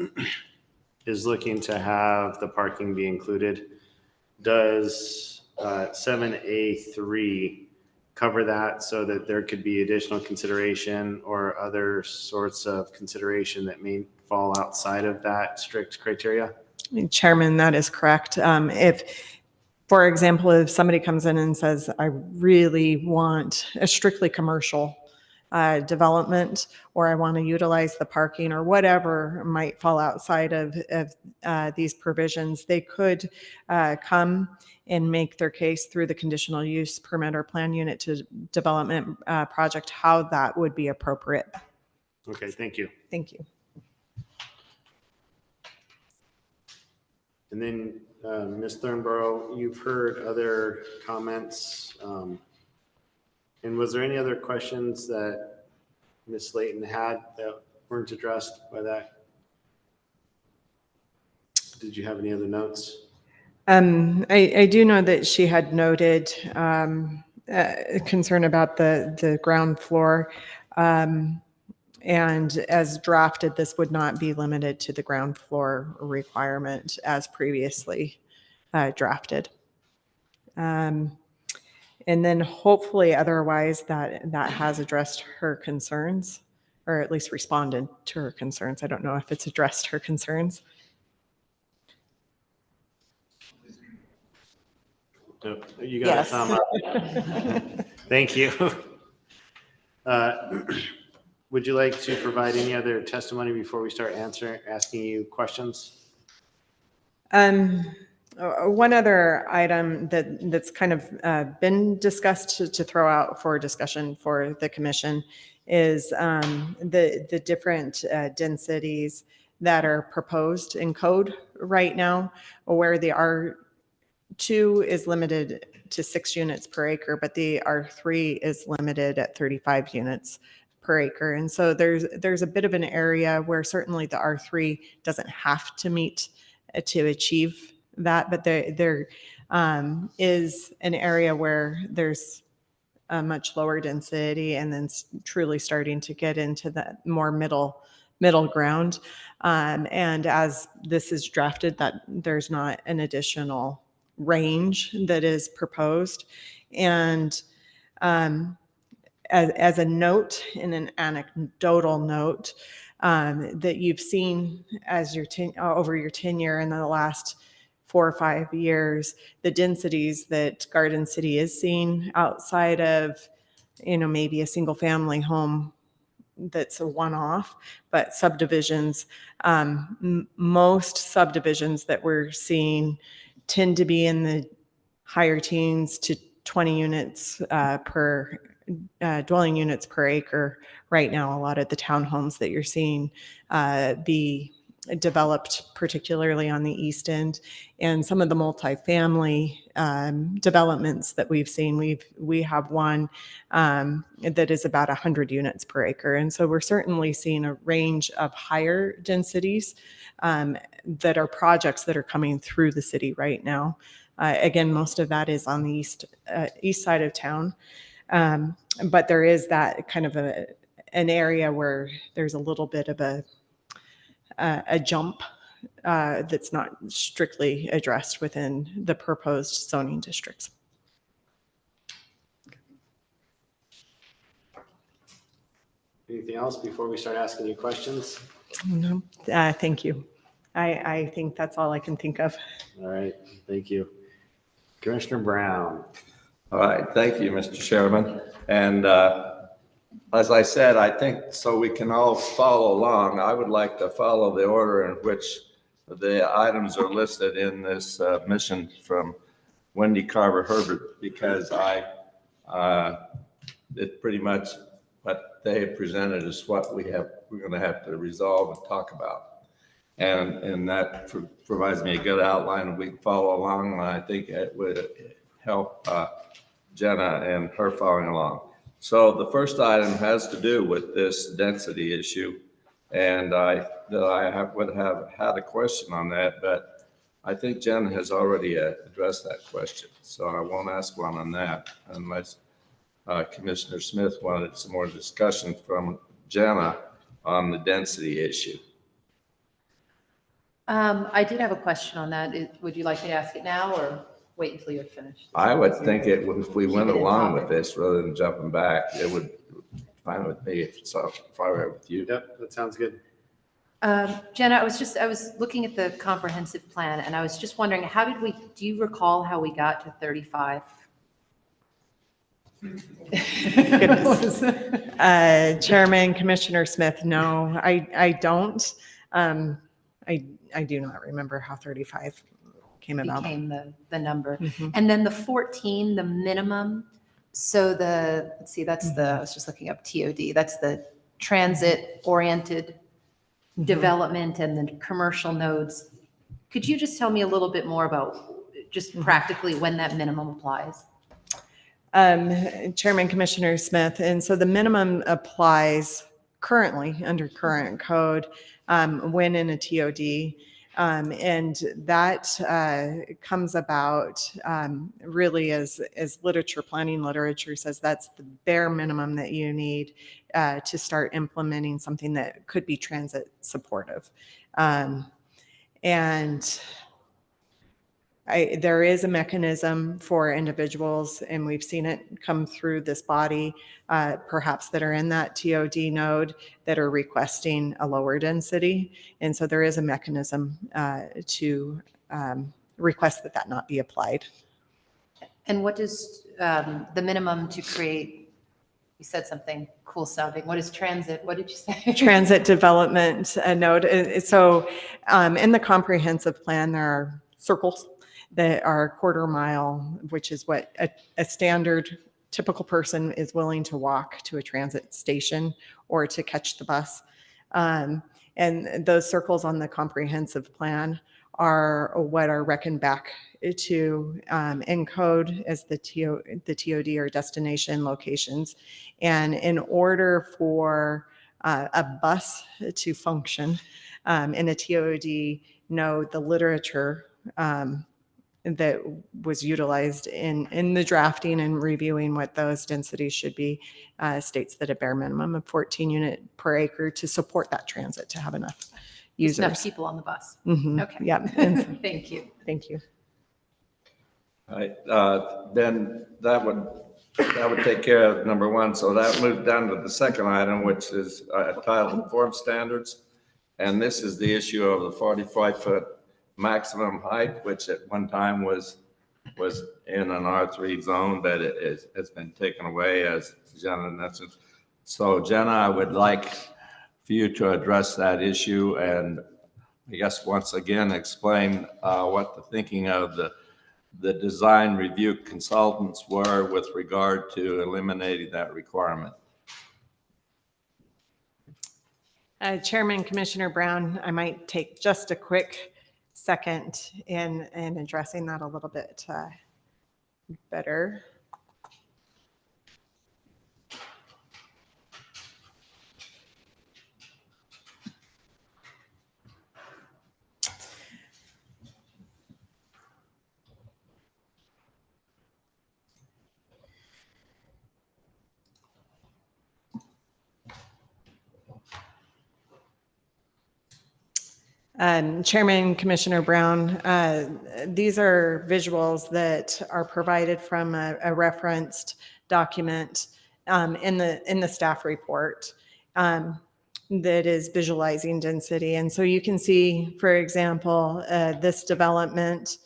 Speaker 3: is looking to have the parking be included. Does 7A3 cover that so that there could be additional consideration or other sorts of consideration that may fall outside of that strict criteria?
Speaker 5: Chairman, that is correct. If, for example, if somebody comes in and says, I really want a strictly commercial development, or I want to utilize the parking, or whatever might fall outside of these provisions, they could come and make their case through the conditional use permit or plan unit to development project, how that would be appropriate.
Speaker 3: Okay, thank you.
Speaker 5: Thank you.
Speaker 3: And then, Ms. Thornborough, you've heard other comments. And was there any other questions that Ms. Slayton had that weren't addressed by that? Did you have any other notes?
Speaker 5: I do know that she had noted concern about the ground floor. And as drafted, this would not be limited to the ground floor requirement as previously drafted. And then hopefully otherwise that has addressed her concerns, or at least responded to her concerns. I don't know if it's addressed her concerns.
Speaker 3: Nope. You got a thumb up. Thank you. Would you like to provide any other testimony before we start asking you questions?
Speaker 5: One other item that's kind of been discussed to throw out for discussion for the commission is the different densities that are proposed in code right now, where the R2 is limited to 6 units per acre, but the R3 is limited at 35 units per acre. And so there's a bit of an area where certainly the R3 doesn't have to meet to achieve that, but there is an area where there's a much lower density, and then truly starting to get into that more middle ground. And as this is drafted, that there's not an additional range that is proposed. And as a note, in an anecdotal note, that you've seen as over your tenure in the last 4 or 5 years, the densities that Garden City is seeing outside of, maybe a single family home that's a one-off, but subdivisions, most subdivisions that we're seeing tend to be in the higher teens to 20 units per dwelling units per acre right now. A lot of the townhomes that you're seeing be developed, particularly on the east end, and some of the multifamily developments that we've seen. We have one that is about 100 units per acre, and so we're certainly seeing a range of higher densities that are projects that are coming through the city right now. Again, most of that is on the east side of town, but there is that kind of an area where there's a little bit of a jump that's not strictly addressed within the proposed zoning districts.
Speaker 3: Anything else before we start asking you questions?
Speaker 5: No, thank you. I think that's all I can think of.
Speaker 3: All right, thank you. Commissioner Brown.
Speaker 1: All right, thank you, Mr. Chairman. And as I said, I think so we can all follow along, I would like to follow the order in which the items are listed in this mission from Wendy Carver Herbert, because it's pretty much what they have presented is what we're going to have to resolve and talk about. And that provides me a good outline, and we can follow along. And I think it would help Jenna and her following along. So the first item has to do with this density issue, and I would have had a question on that, but I think Jenna has already addressed that question, so I won't ask one on that unless Commissioner Smith wanted some more discussion from Jenna on the density issue.
Speaker 8: I did have a question on that. Would you like me to ask it now or
Speaker 4: wait until you're finished.
Speaker 1: I would think if we went along with this rather than jumping back, it would fine with me if it's if I were with you.
Speaker 3: Yep, that sounds good.
Speaker 4: Jenna, I was looking at the comprehensive plan and I was just wondering, do you recall how we got to 35?
Speaker 5: Chairman, Commissioner Smith, no, I don't. I do not remember how 35 came about.
Speaker 4: Became the number.
Speaker 5: Mhm.
Speaker 4: And then the 14, the minimum. So let's see, that's I was just looking up TOD. That's the transit-oriented development and the commercial nodes. Could you just tell me a little bit more about just practically when that minimum applies?
Speaker 5: Chairman, Commissioner Smith, and so the minimum applies currently under current code when in a TOD. And that comes about really as planning literature says, that's the bare minimum that you need to start implementing something that could be transit supportive. And there is a mechanism for individuals, and we've seen it come through this body, perhaps that are in that TOD node that are requesting a lower density. And so there is a mechanism to request that not be applied.
Speaker 4: And what does the minimum to create, you said something cool sounding, what is transit? What did you say?
Speaker 5: Transit development node. So in the comprehensive plan, there are circles that are a quarter mile, which is what a standard typical person is willing to walk to a transit station or to catch the bus. And those circles on the comprehensive plan are what are reckoned back to encode as the TOD or destination locations. And in order for a bus to function in a TOD node, the literature that was utilized in the drafting and reviewing what those densities should be states that a bare minimum of 14 unit per acre to support that transit, to have enough users.
Speaker 4: Enough people on the bus.
Speaker 5: Mhm.
Speaker 4: Okay.
Speaker 5: Yeah.
Speaker 4: Thank you.
Speaker 5: Thank you.
Speaker 1: All right, then that would take care of number one. So that moves down to the second item, which is titled form standards. And this is the issue of the 45-foot maximum height, which at one time was in an R3 zone, but it's been taken away, as Jenna mentioned. So Jenna, I would like for you to address that issue and I guess once again explain what the thinking of the design review consultants were with regard to eliminating that requirement.
Speaker 5: Chairman, Commissioner Brown, I might take just a quick second in addressing that a little bit better. Chairman, Commissioner Brown, these are visuals that are provided from a referenced document in the staff report that is visualizing density. And so you can see, for example, this development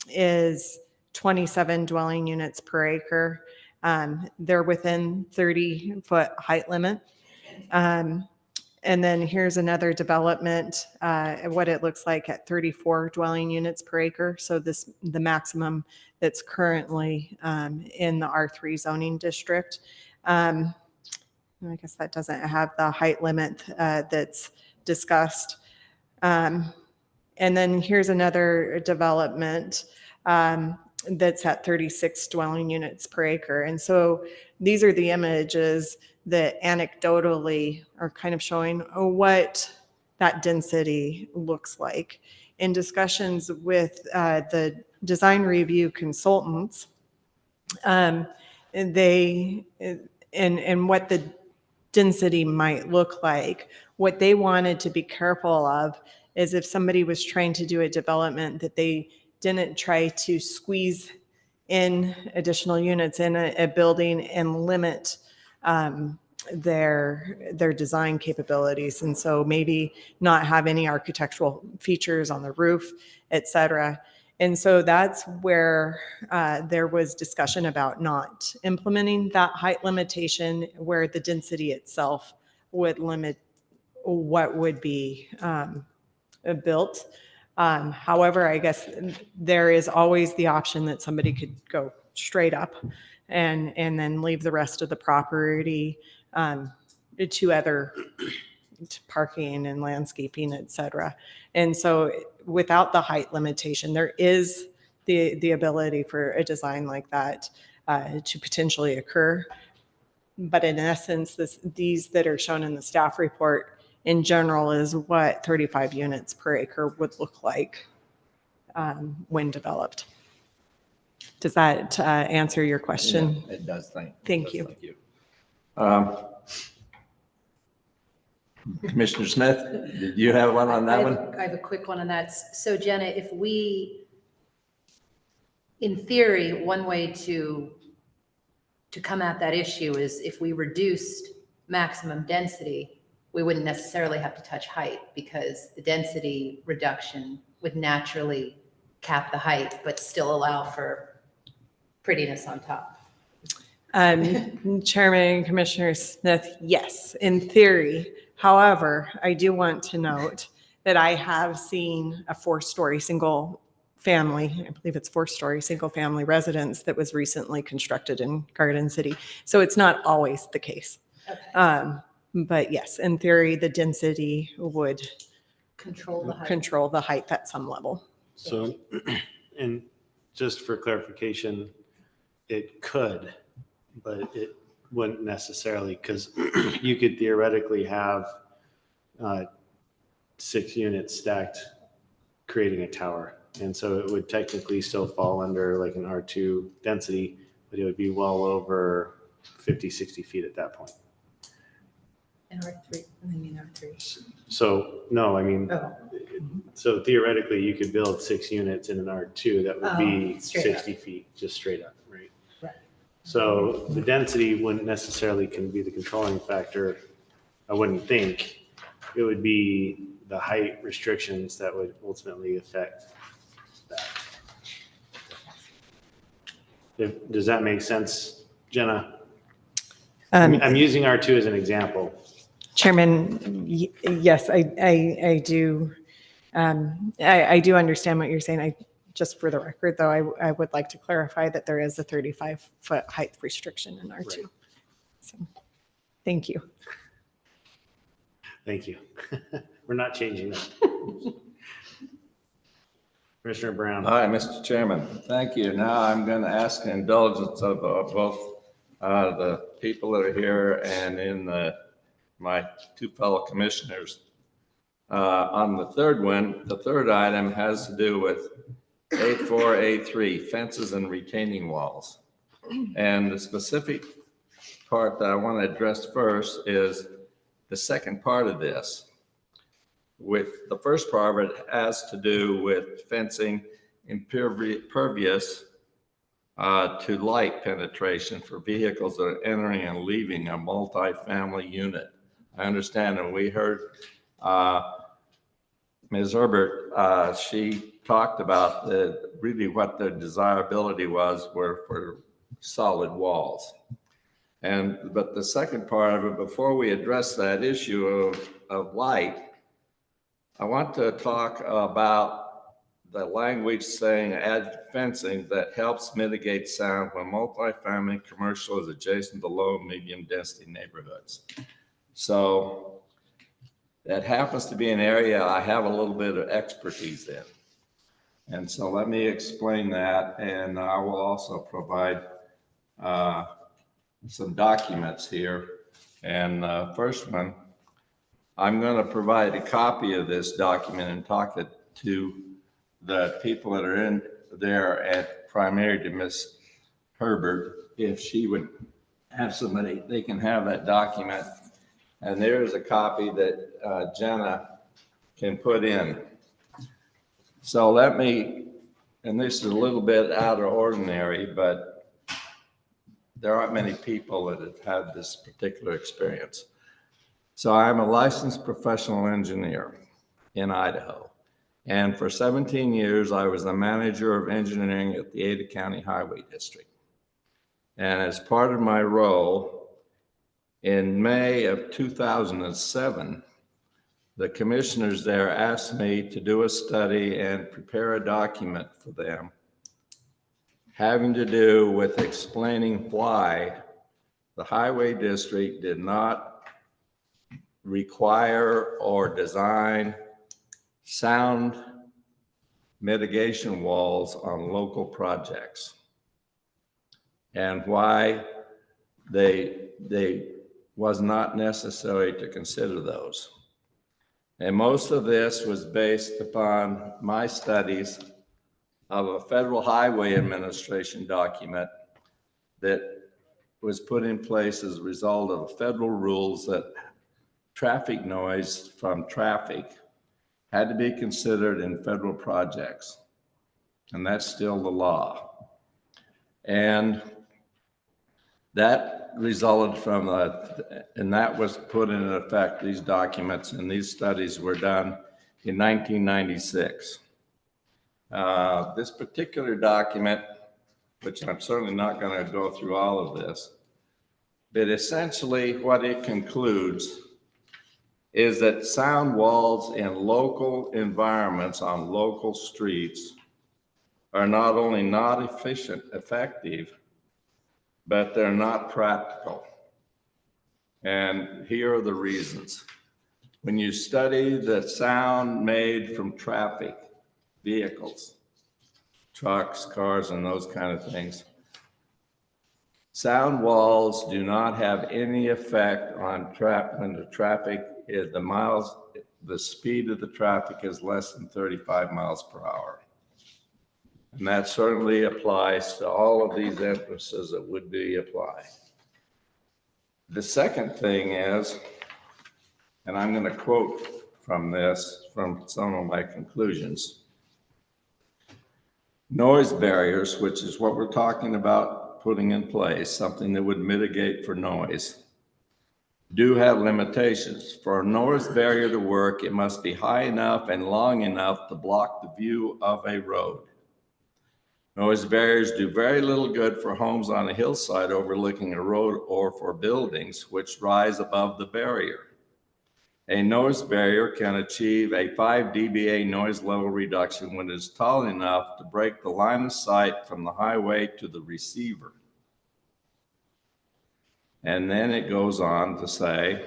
Speaker 5: is 27 dwelling units per acre. They're within 30-foot height limit. And then here's another development, what it looks like at 34 dwelling units per acre. So the maximum that's currently in the R3 zoning district. I guess that doesn't have the height limit that's discussed. And then here's another development that's at 36 dwelling units per acre. And so these are the images that anecdotally are kind of showing what that density looks like. In discussions with the design review consultants, and what the density might look like, what they wanted to be careful of is if somebody was trying to do a development that they didn't try to squeeze in additional units in a building and limit their design capabilities. And so maybe not have any architectural features on the roof, et cetera. And so that's where there was discussion about not implementing that height limitation, where the density itself would limit what would be built. However, I guess there is always the option that somebody could go straight up and then leave the rest of the property to other to parking and landscaping, et cetera. And so without the height limitation, there is the ability for a design like that to potentially occur. But in essence, these that are shown in the staff report in general is what 35 units per acre would look like when developed. Does that answer your question?
Speaker 1: Yeah, it does.
Speaker 5: Thank you.
Speaker 1: Thank you. Commissioner Smith, did you have one on that one?
Speaker 4: I have a quick one on that. So Jenna, if we, in theory, one way to come at that issue is if we reduced maximum density, we wouldn't necessarily have to touch height because the density reduction would naturally cap the height, but still allow for prettiness on top.
Speaker 5: Chairman and Commissioner Smith, yes, in theory. However, I do want to note that I have seen a 4-story single family, I believe it's 4-story single family residence that was recently constructed in Garden City. So it's not always the case.
Speaker 4: Okay.
Speaker 5: But yes, in theory, the density would
Speaker 4: Control the height.
Speaker 5: control the height at some level.
Speaker 3: So, and just for clarification, it could, but it wouldn't necessarily, because you could theoretically have 6 units stacked creating a tower. And so it would technically still fall under like an R2 density, but it would be well over 50, 60 feet at that point.
Speaker 4: And R3, I mean R3.
Speaker 3: So, no, I mean,
Speaker 4: Oh.
Speaker 3: so theoretically you could build 6 units in an R2 that would be
Speaker 4: straight
Speaker 3: 60 feet, just straight up, right?
Speaker 4: Right.
Speaker 3: So the density wouldn't necessarily can be the controlling factor. I wouldn't think. It would be the height restrictions that would ultimately affect that. Does that make sense, Jenna? I'm using R2 as an example.
Speaker 5: Chairman, yes, I do. I do understand what you're saying. Just for the record, though, I would like to clarify that there is a 35-foot height restriction in R2.
Speaker 3: Right.
Speaker 5: So, thank you.
Speaker 3: Thank you. We're not changing that. Commissioner Brown.
Speaker 1: All right, Mr. Chairman, thank you. Now I'm going to ask the indulgence of both the people that are here and in my 2 fellow commissioners. On the third one, the third item has to do with A4, A3, fences and retaining walls. And the specific part that I want to address first is the second part of this. With the first part of it has to do with fencing impervious to light penetration for vehicles that are entering and leaving a multifamily unit. I understand, and we heard Ms. Herbert, she talked about really what the desirability were for solid walls. But the second part of it, before we address that issue of light, I want to talk about the language saying add fencing that helps mitigate sound when multifamily commercial is adjacent to low, medium density neighborhoods. So that happens to be an area I have a little bit of expertise in. And so let me explain that. And I will also provide some documents here. And first one, I'm going to provide a copy of this document and talk it to the people that are in there at primary to Ms. Herbert. If she would have somebody, they can have that document. And there's a copy that Jenna can put in. So let me and this is a little bit out of ordinary, but there aren't many people that have had this particular experience. So I'm a licensed professional engineer in Idaho. And for 17 years, I was the manager of engineering at the Ada County Highway District. And as part of my role, in May of 2007, the commissioners there asked me to do a study and prepare a document for them having to do with explaining why the highway district did not require or design sound mitigation walls on local projects, and why they was not necessary to consider those. And most of this was based upon my studies of a Federal Highway Administration document that was put in place as a result of federal rules that traffic noise from traffic had to be considered in federal projects. And that's still the law. And that resulted from and that was put in effect, these documents and these studies were done in 1996. This particular document, which I'm certainly not going to go through all of this, but essentially what it concludes is that sound walls in local environments on local streets are not only not effective, but they're not practical. And here are the reasons. When you study the sound made from traffic, vehicles, trucks, cars, and those kind of things, sound walls do not have any effect on when the traffic is the speed of the traffic is less than 35 miles per hour. And that certainly applies to all of these emphases that would be applied. The second thing is, and I'm going to quote from this, from some of my conclusions, noise barriers, which is what we're talking about putting in place, something that would mitigate for noise, do have limitations. For a noise barrier to work, it must be high enough and long enough to block the view of a road. Noise barriers do very little good for homes on a hillside overlooking a road or for buildings which rise above the barrier. A noise barrier can achieve a 5 dBA noise level reduction when it is tall enough to break the line of sight from the highway to the receiver. And then it goes on to say,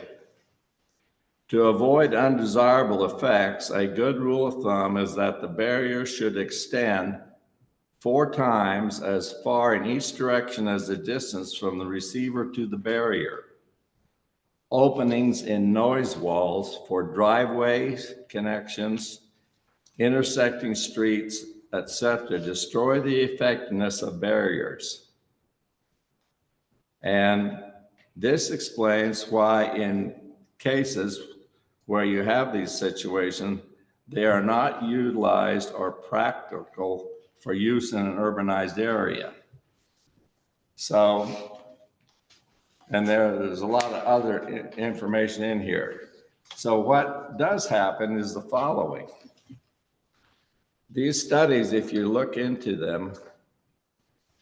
Speaker 1: to avoid undesirable effects, a good rule of thumb is that the barrier should extend 4 times as far in each direction as the distance from the receiver to the barrier. Openings in noise walls for driveways, connections, intersecting streets, etc., destroy the effectiveness of barriers. And this explains why in cases where you have these situations, they are not utilized or practical for use in an urbanized area. So, and there's a lot of other information in here. So what does happen is the following. These studies, if you look into them,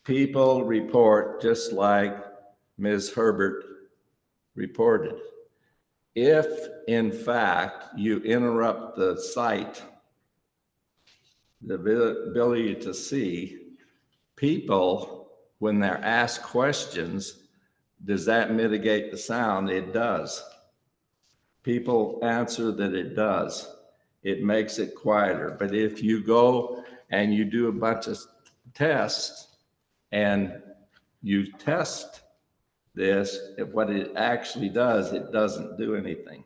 Speaker 1: people report just like Ms. Herbert reported. If, in fact, you interrupt the sight, the ability to see, people, when they're asked questions, does that mitigate the sound? It does. People answer that it does. It makes it quieter. But if you go and you do a bunch of tests and you test this, what it actually does, it doesn't do anything.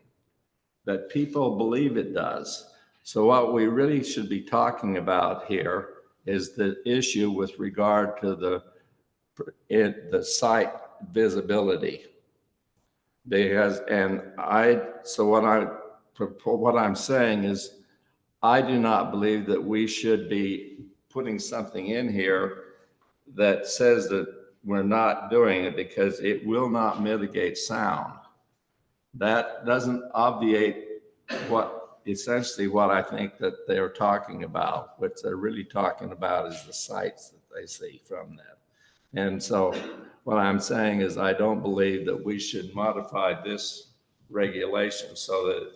Speaker 1: But people believe it does. So what we really should be talking about here is the issue with regard to the site visibility. Because, so what I'm saying is, I do not believe that we should be putting something in here that says that we're not doing it because it will not mitigate sound. That doesn't obviate essentially what I think that they're talking about. What they're really talking about is the sights that they see from that. And so what I'm saying is I don't believe that we should modify this regulation so that it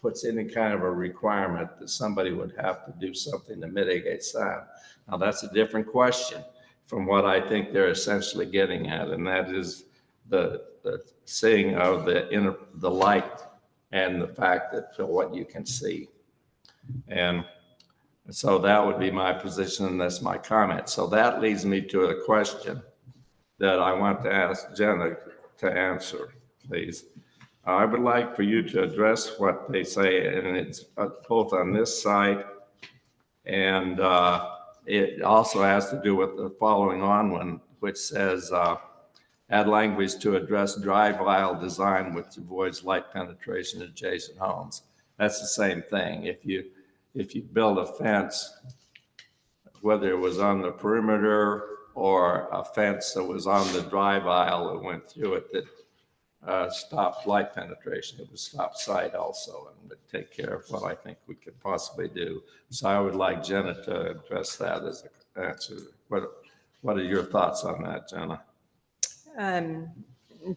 Speaker 1: puts any kind of a requirement that somebody would have to do something to mitigate sound. Now, that's a different question from what I think they're essentially getting at, and that is the seeing of the light and the fact that what you can see. And so that would be my position, and that's my comment. So that leads me to a question that I want to ask Jenna to answer, please. I would like for you to address what they say, and it's both on this site, and it also has to do with the following on one, which says, add language to address drive aisle design which avoids light penetration in adjacent homes. That's the same thing. If you build a fence, whether it was on the perimeter or a fence that was on the drive aisle that went through it that stop light penetration, it would stop sight also, and would take care of what I think we could possibly do. So I would like Jenna to address that as an answer. What are your thoughts on that, Jenna?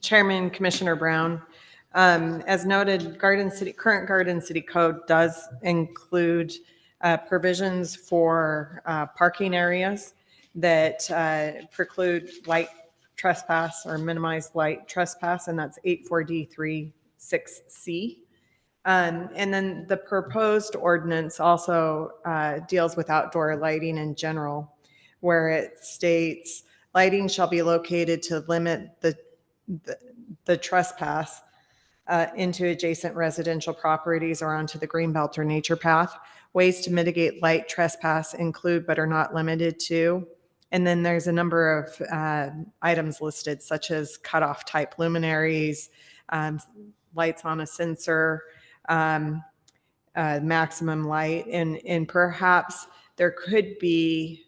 Speaker 5: Chairman, Commissioner Brown, as noted, current Garden City Code does include provisions for parking areas that preclude light trespass or minimize light trespass, and that's 84D36C. And then the proposed ordinance also deals with outdoor lighting in general, where it states lighting shall be located to limit the trespass into adjacent residential properties or onto the greenbelt or nature path. Ways to mitigate light trespass include but are not limited to. And then there's a number of items listed, such as cutoff type luminaries, lights on a sensor, maximum light, and perhaps there could be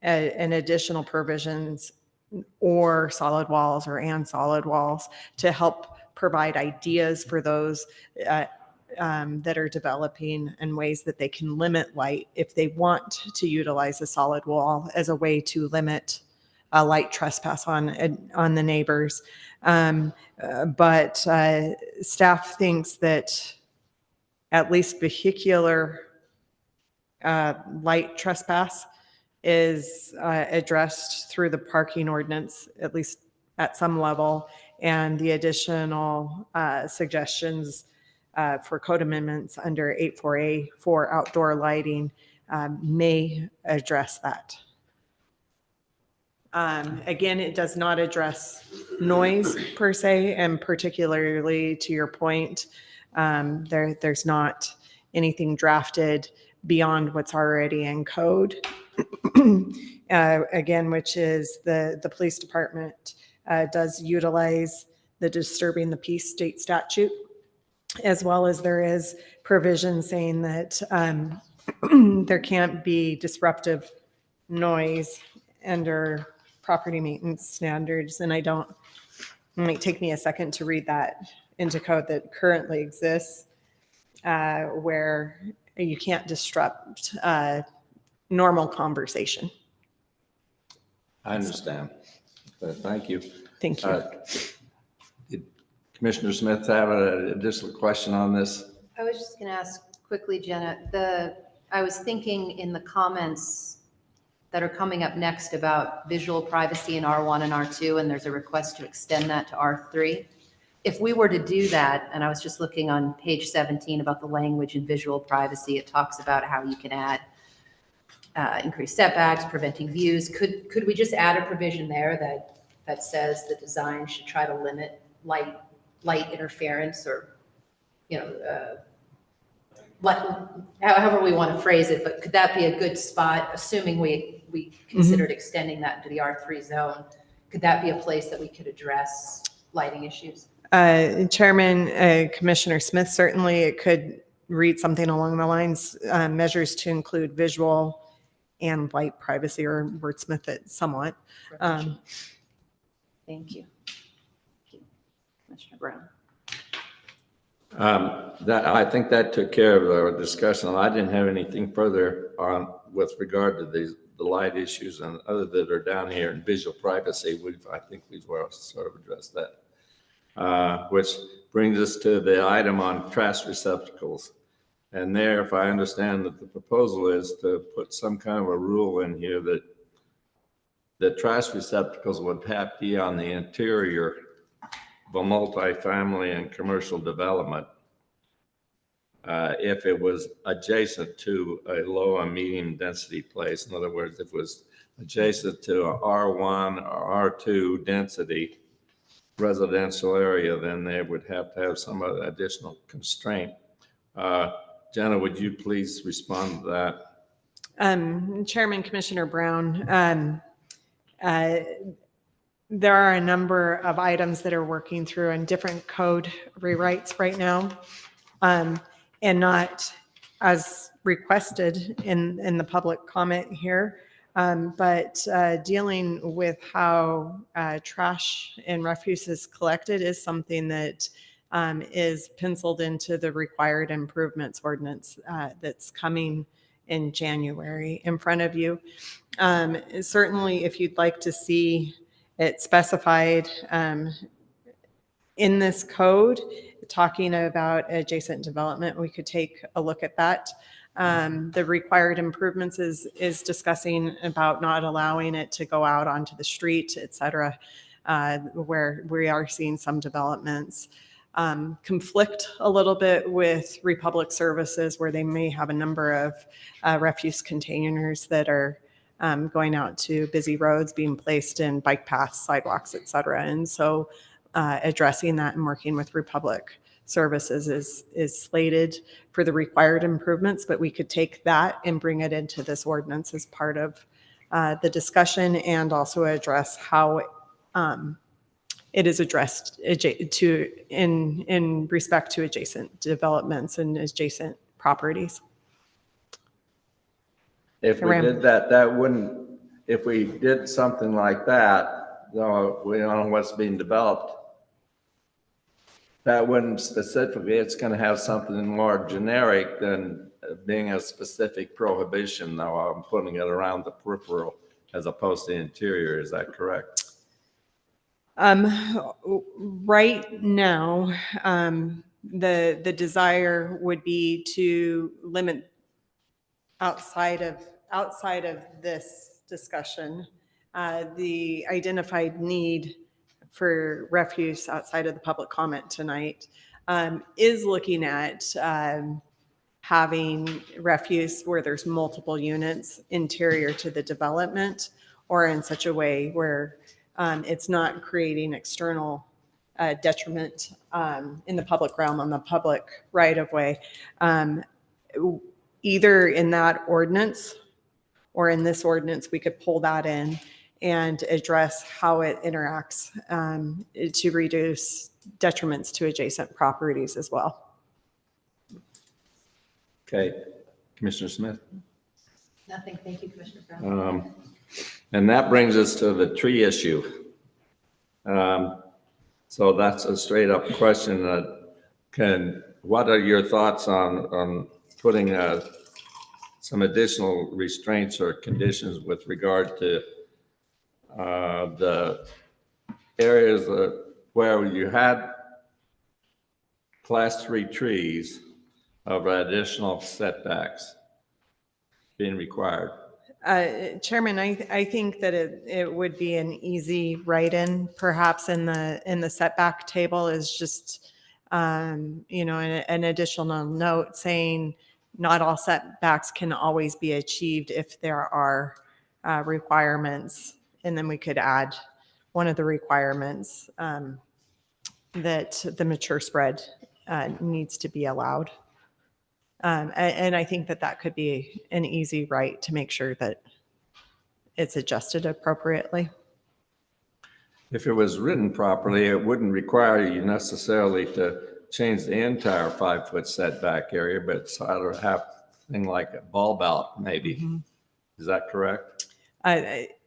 Speaker 5: an additional provisions or solid walls to help provide ideas for those that are developing and ways that they can limit light if they want to utilize a solid wall as a way to limit light trespass on the neighbors. But staff thinks that at least vehicular light trespass is addressed through the parking ordinance, at least at some level, and the additional suggestions for code amendments under 84A for outdoor lighting may address that. Again, it does not address noise per se, and particularly to your point, there's not anything drafted beyond what's already in code. Again, which is the police department does utilize the disturbing the peace state statute, as well as there is provision saying that there can't be disruptive noise under property maintenance standards. And it might take me a second to read that into code that currently exists, where you can't disrupt normal conversation.
Speaker 1: I understand. Thank you.
Speaker 5: Thank you.
Speaker 1: Did Commissioner Smith have an additional question on this?
Speaker 4: I was just going to ask quickly, Jenna, I was thinking in the comments that are coming up next about visual privacy in R1 and R2, and there's a request to extend that to R3. If we were to do that, and I was just looking on page 17 about the language in visual privacy, it talks about how you can add increased setbacks, preventing views. Could we just add a provision there that says the design should try to limit light interference, or however we want to phrase it, but could that be a good spot, assuming we considered extending that into the R3 zone? Could that be a place that we could address lighting issues?
Speaker 5: Chairman, Commissioner Smith, certainly it could read something along the lines, measures to include visual and light privacy, or wordsmith it somewhat.
Speaker 4: Thank you. Commissioner Brown.
Speaker 1: That, I think that took care of our discussion. I didn't have anything further on with regard to the light issues and other that are down here in visual privacy. I think we've sort of addressed that. Which brings us to the item on trash receptacles. And there, if I understand that the proposal is to put some kind of a rule in here that the trash receptacles would have to be on the interior of a multifamily and commercial development if it was adjacent to a low and medium density place. In other words, if it was adjacent to a R1 or R2 density residential area, then they would have to have some other additional constraint. Jenna, would you please respond to that?
Speaker 5: Chairman, Commissioner Brown, there are a number of items that are working through in different code rewrites right now, and not as requested in the public comment here, but dealing with how trash and refuse is collected is something that is penciled into the required improvements ordinance that's coming in January in front of you. Certainly, if you'd like to see it specified in this code, talking about adjacent development, we could take a look at that. The required improvements is discussing about not allowing it to go out onto the street, et cetera, where we are seeing some developments conflict a little bit with Republic Services, where they may have a number of refuse containers that are going out to busy roads, being placed in bike paths, sidewalks, et cetera. And so addressing that and working with Republic Services is slated for the required improvements, but we could take that and bring it into this ordinance as part of the discussion, and also address how it is addressed in respect to adjacent developments and adjacent properties.
Speaker 1: If we did that, that wouldn't, if we did something like that, though we don't know what's being developed, that wouldn't specifically, it's going to have something more generic than being a specific prohibition, though I'm putting it around the peripheral as opposed to the interior. Is that correct?
Speaker 5: Right now, the desire would be to limit outside of this discussion, the identified need for refuse outside of the public comment tonight is looking at having refuse where there's multiple units interior to the development, or in such a way where it's not creating external detriment in the public realm, on the public right of way. Either in that ordinance or in this ordinance, we could pull that in and address how it interacts to reduce detriments to adjacent properties as well.
Speaker 1: Okay, Commissioner Smith.
Speaker 4: Nothing. Thank you, Commissioner Brown.
Speaker 1: And that brings us to the tree issue. So that's a straight up question. What are your thoughts on putting some additional restraints or conditions with regard to the areas where you had class 3 trees of additional setbacks being required?
Speaker 5: Chairman, I think that it would be an easy write-in, perhaps in the setback table, is just an additional note saying not all setbacks can always be achieved if there are requirements, and then we could add one of the requirements that the mature spread needs to be allowed. And I think that could be an easy right to make sure that it's adjusted appropriately.
Speaker 1: If it was written properly, it wouldn't require you necessarily to change the entire 5-foot setback area, but sort of have thing like a bulb out maybe.
Speaker 5: Mm-hmm.
Speaker 1: Is that correct?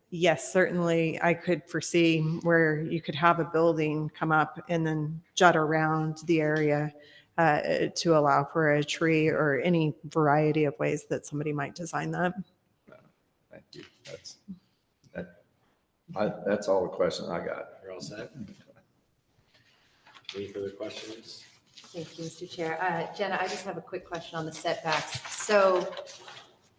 Speaker 5: Yes, certainly I could foresee where you could have a building come up and then jut around the area to allow for a tree or any variety of ways that somebody might design that.
Speaker 1: Thank you. That's all the question I got.
Speaker 3: You're all set? Any further questions?
Speaker 4: Thank you, Mr. Chair. Jenna, I just have a quick question on the setbacks. So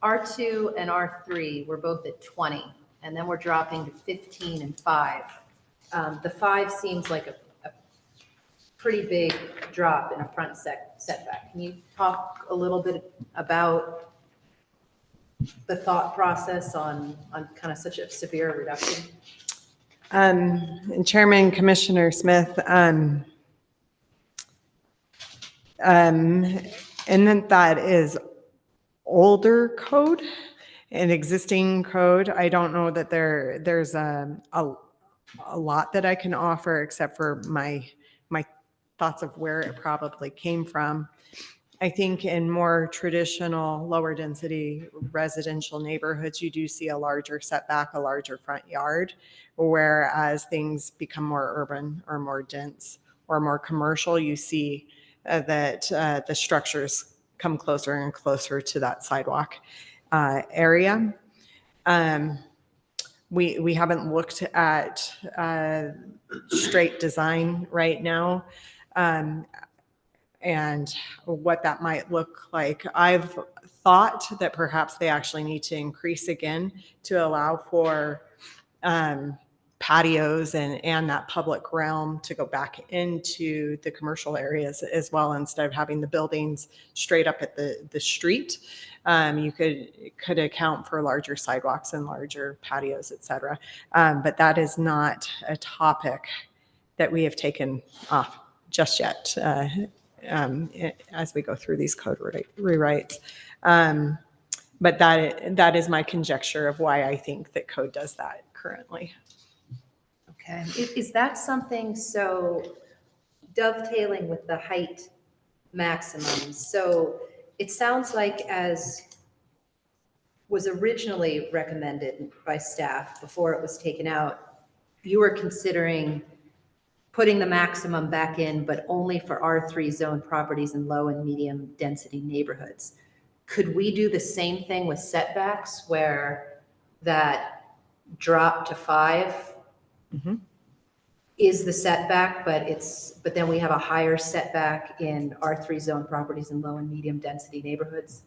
Speaker 4: R2 and R3 were both at 20, and then we're dropping to 15 and 5. The 5 seems like a pretty big drop in a front setback. Can you talk a little bit about the thought process on kind of such a severe reduction?
Speaker 5: And Chairman, Commissioner Smith, and then that is older code, an existing code. I don't know that there's a lot that I can offer except for my thoughts of where it probably came from. I think in more traditional, lower density residential neighborhoods, you do see a larger setback, a larger front yard, whereas things become more urban or more dense or more commercial, you see that the structures come closer and closer to that sidewalk area. We haven't looked at straight design right now. And what that might look like. I've thought that perhaps they actually need to increase again to allow for patios and that public realm to go back into the commercial areas as well, instead of having the buildings straight up at the street. You could account for larger sidewalks and larger patios, et cetera. But that is not a topic that we have taken off just yet. As we go through these code rewrites. But that is my conjecture of why I think that code does that currently.
Speaker 4: Okay. Is that something, so dovetailing with the height maximums? So it sounds like, as was originally recommended by staff before it was taken out, you were considering putting the maximum back in, but only for R3 zone properties in low and medium density neighborhoods. Could we do the same thing with setbacks, where that drop to 5 is the setback, but then we have a higher setback in R3 zone properties in low and medium density neighborhoods?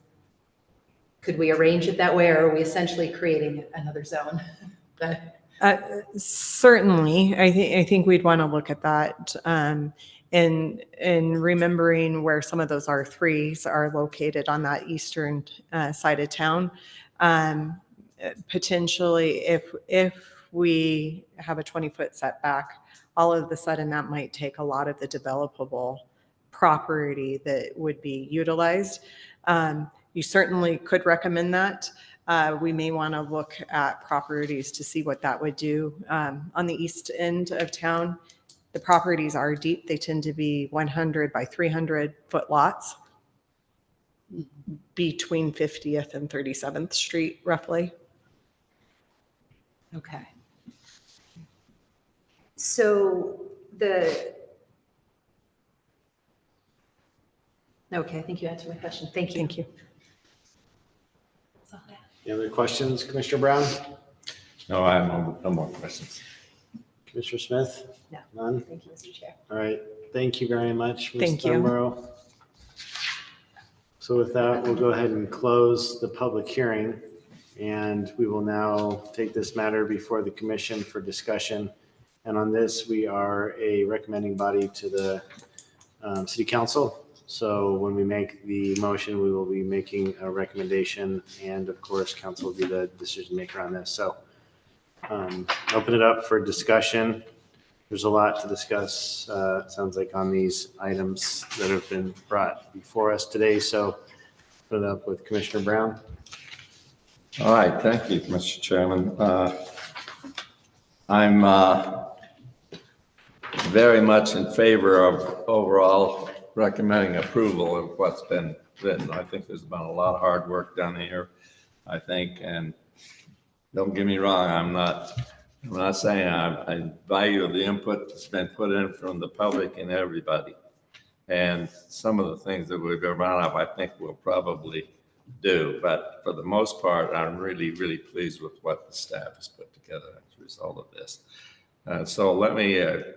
Speaker 4: Could we arrange it that way, or are we essentially creating another zone?
Speaker 5: Certainly, I think we'd want to look at that, and remembering where some of those R3s are located on that eastern side of town. Potentially, if we have a 20-foot setback, all of a sudden that might take a lot of the developable property that would be utilized. You certainly could recommend that. We may want to look at properties to see what that would do. On the east end of town, the properties are deep. They tend to be 100 by 300 foot lots between 50th and 37th Street, roughly.
Speaker 4: Okay. So okay, I think you answered my question. Thank you.
Speaker 5: Thank you.
Speaker 3: Any other questions, Commissioner Brown?
Speaker 1: No, I have no more questions.
Speaker 3: Commissioner Smith?
Speaker 4: No.
Speaker 3: None?
Speaker 4: Thank you, Mr. Chair.
Speaker 3: All right. Thank you very much, Ms.
Speaker 5: Thank you.
Speaker 3: Thornborough. So with that, we'll go ahead and close the public hearing, and we will now take this matter before the commission for discussion. And on this, we are a recommending body to the city council. So when we make the motion, we will be making a recommendation, and of course, council will be the decision maker on this. So open it up for discussion. There's a lot to discuss, it sounds like, on these items that have been brought before us today. So put it up with Commissioner Brown.
Speaker 1: All right, thank you, Mr. Chairman. I'm very much in favor of overall recommending approval of what's been written. I think there's been a lot of hard work done here, I think, and don't get me wrong, I'm not saying I value the input that's been put in from the public and everybody. And some of the things that we've brought up, I think we'll probably do. But for the most part, I'm really, really pleased with what the staff has put together as a result of this. So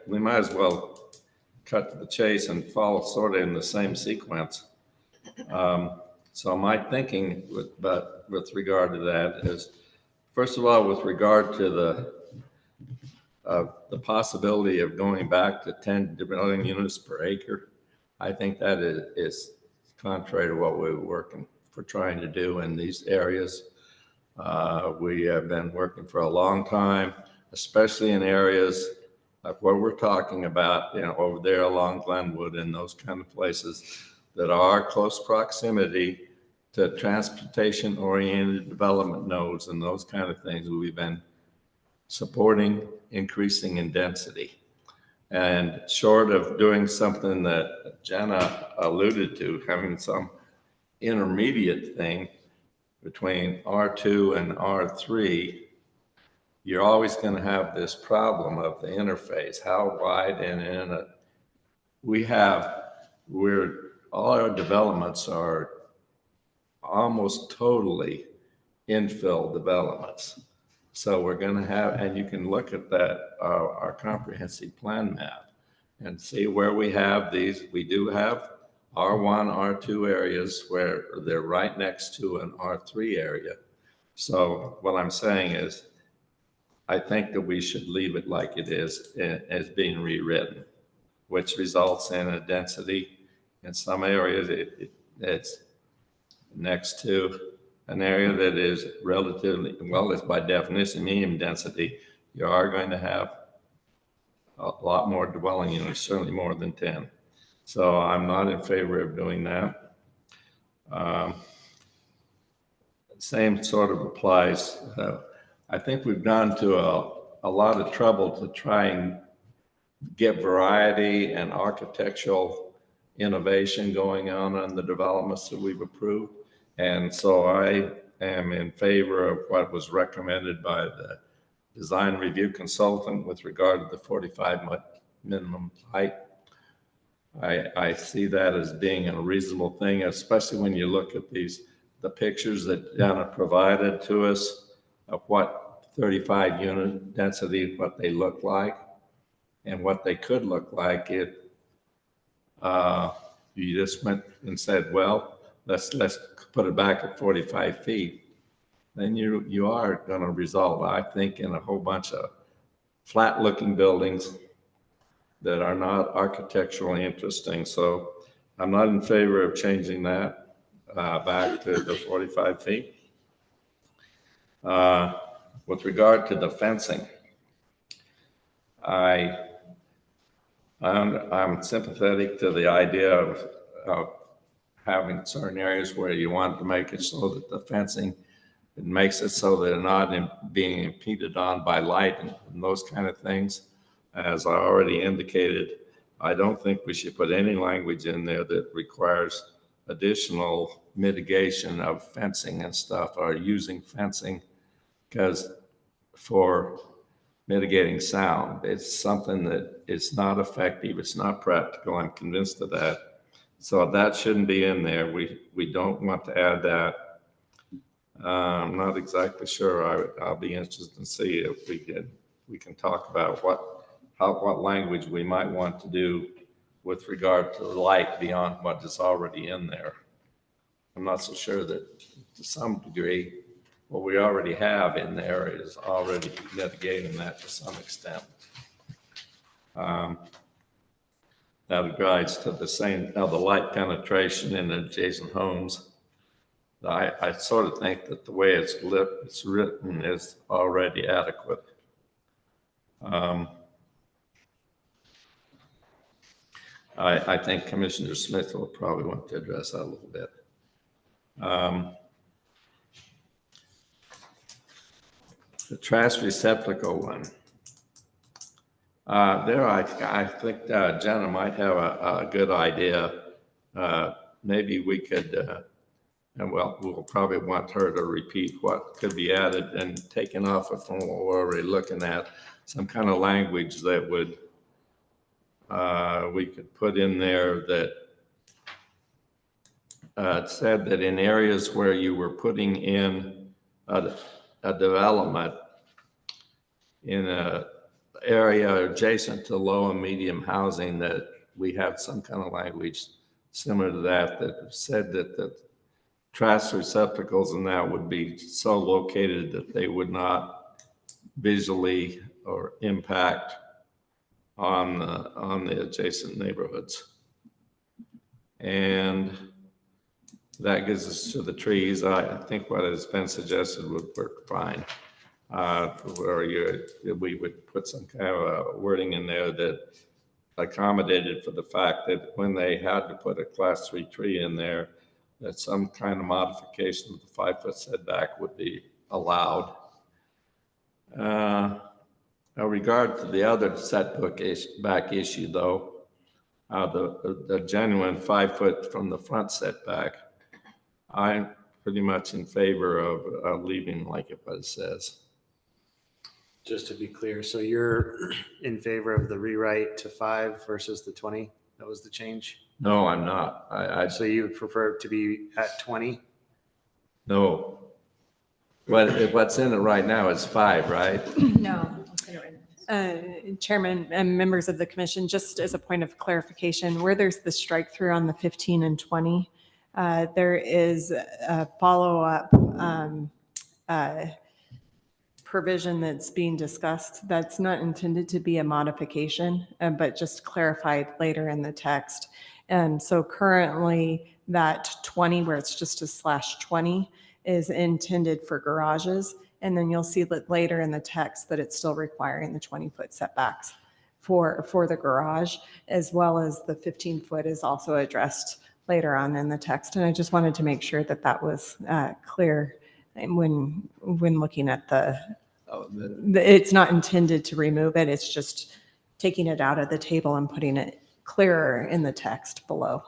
Speaker 1: we might as well cut to the chase and follow sort of in the same sequence. So my thinking with regard to that is, first of all, with regard to the possibility of going back to 10 dwelling units per acre, I think that is contrary to what we're working for trying to do in these areas. We have been working for a long time, especially in areas like what we're talking about, over there along Glenwood and those kind of places that are close proximity to transportation-oriented development nodes and those kind of things. We've been supporting increasing in density. And short of doing something that Jenna alluded to, having some intermediate thing between R2 and R3, you're always going to have this problem of the interface. How wide and all our developments are almost totally infill developments. So we're going to have, and you can look at that, our comprehensive plan map and see where we have these. We do have R1, R2 areas where they're right next to an R3 area. So what I'm saying is, I think that we should leave it like it is as being rewritten, which results in a density in some areas. It's next to an area that is relatively, well, it's by definition medium density. You are going to have a lot more dwelling units, certainly more than 10. So I'm not in favor of doing that. Same sort of applies. I think we've gone to a lot of trouble to try and get variety and architectural innovation going on the developments that we've approved. And so I am in favor of what was recommended by the design review consultant with regard to the 45 minimum height. I see that as being a reasonable thing, especially when you look at the pictures that Donna provided to us of what 35 unit density, what they look like and what they could look like if you just went and said, well, let's put it back at 45 feet. Then you are going to result, I think, in a whole bunch of flat looking buildings that are not architecturally interesting. So I'm not in favor of changing that back to the 45 feet. With regard to the fencing, I'm sympathetic to the idea of having certain areas where you want to make it so that the fencing, it makes it so they're not being impeded on by light and those kind of things. As I already indicated, I don't think we should put any language in there that requires additional mitigation of fencing and stuff, or using fencing because for mitigating sound. It's something that it's not effective. It's not practical. I'm convinced of that. So that shouldn't be in there. We don't want to add that. I'm not exactly sure. I'll be interested to see if we can talk about what language we might want to do with regard to light beyond what is already in there. I'm not so sure that to some degree what we already have in there is already mitigating that to some extent. That regards to the light penetration in adjacent homes. I sort of think that the way it's written is already adequate. I think Commissioner Smith will probably want to address that a little bit. The trash receptacle one. I think Jenna might have a good idea. Maybe we could And well, we'll probably want her to repeat what could be added and taken off of from what we're already looking at. Some kind of language that would, we could put in there that said that in areas where you were putting in a development in a area adjacent to low and medium housing, that we have some kind of language similar to that, that said that the trash receptacles and that would be so located that they would not visually or impact on the adjacent neighborhoods. And that gets us to the trees. I think what has been suggested would work fine. Where we would put some kind of wording in there that accommodated for the fact that when they had to put a class 3 tree in there, that some kind of modification of the 5-foot setback would be allowed. Now, regard to the other setback issue, though, the genuine 5-foot from the front setback, I'm pretty much in favor of leaving like it says.
Speaker 3: Just to be clear, so you're in favor of the rewrite to 5 versus the 20? That was the change?
Speaker 1: No, I'm not.
Speaker 3: So you would prefer it to be at 20?
Speaker 1: No. What's in it right now is 5, right?
Speaker 4: No.
Speaker 5: Chairman and members of the commission, just as a point of clarification, where there's the strike through on the 15 and 20, there is a follow-up provision that's being discussed that's not intended to be a modification, but just clarified later in the text. And so currently that 20, where it's just a /20, is intended for garages. And then you'll see that later in the text that it's still requiring the 20-foot setbacks for the garage, as well as the 15-foot is also addressed later on in the text. And I just wanted to make sure that that was clear when looking at it's not intended to remove it. It's just taking it out of the table and putting it clearer in the text below.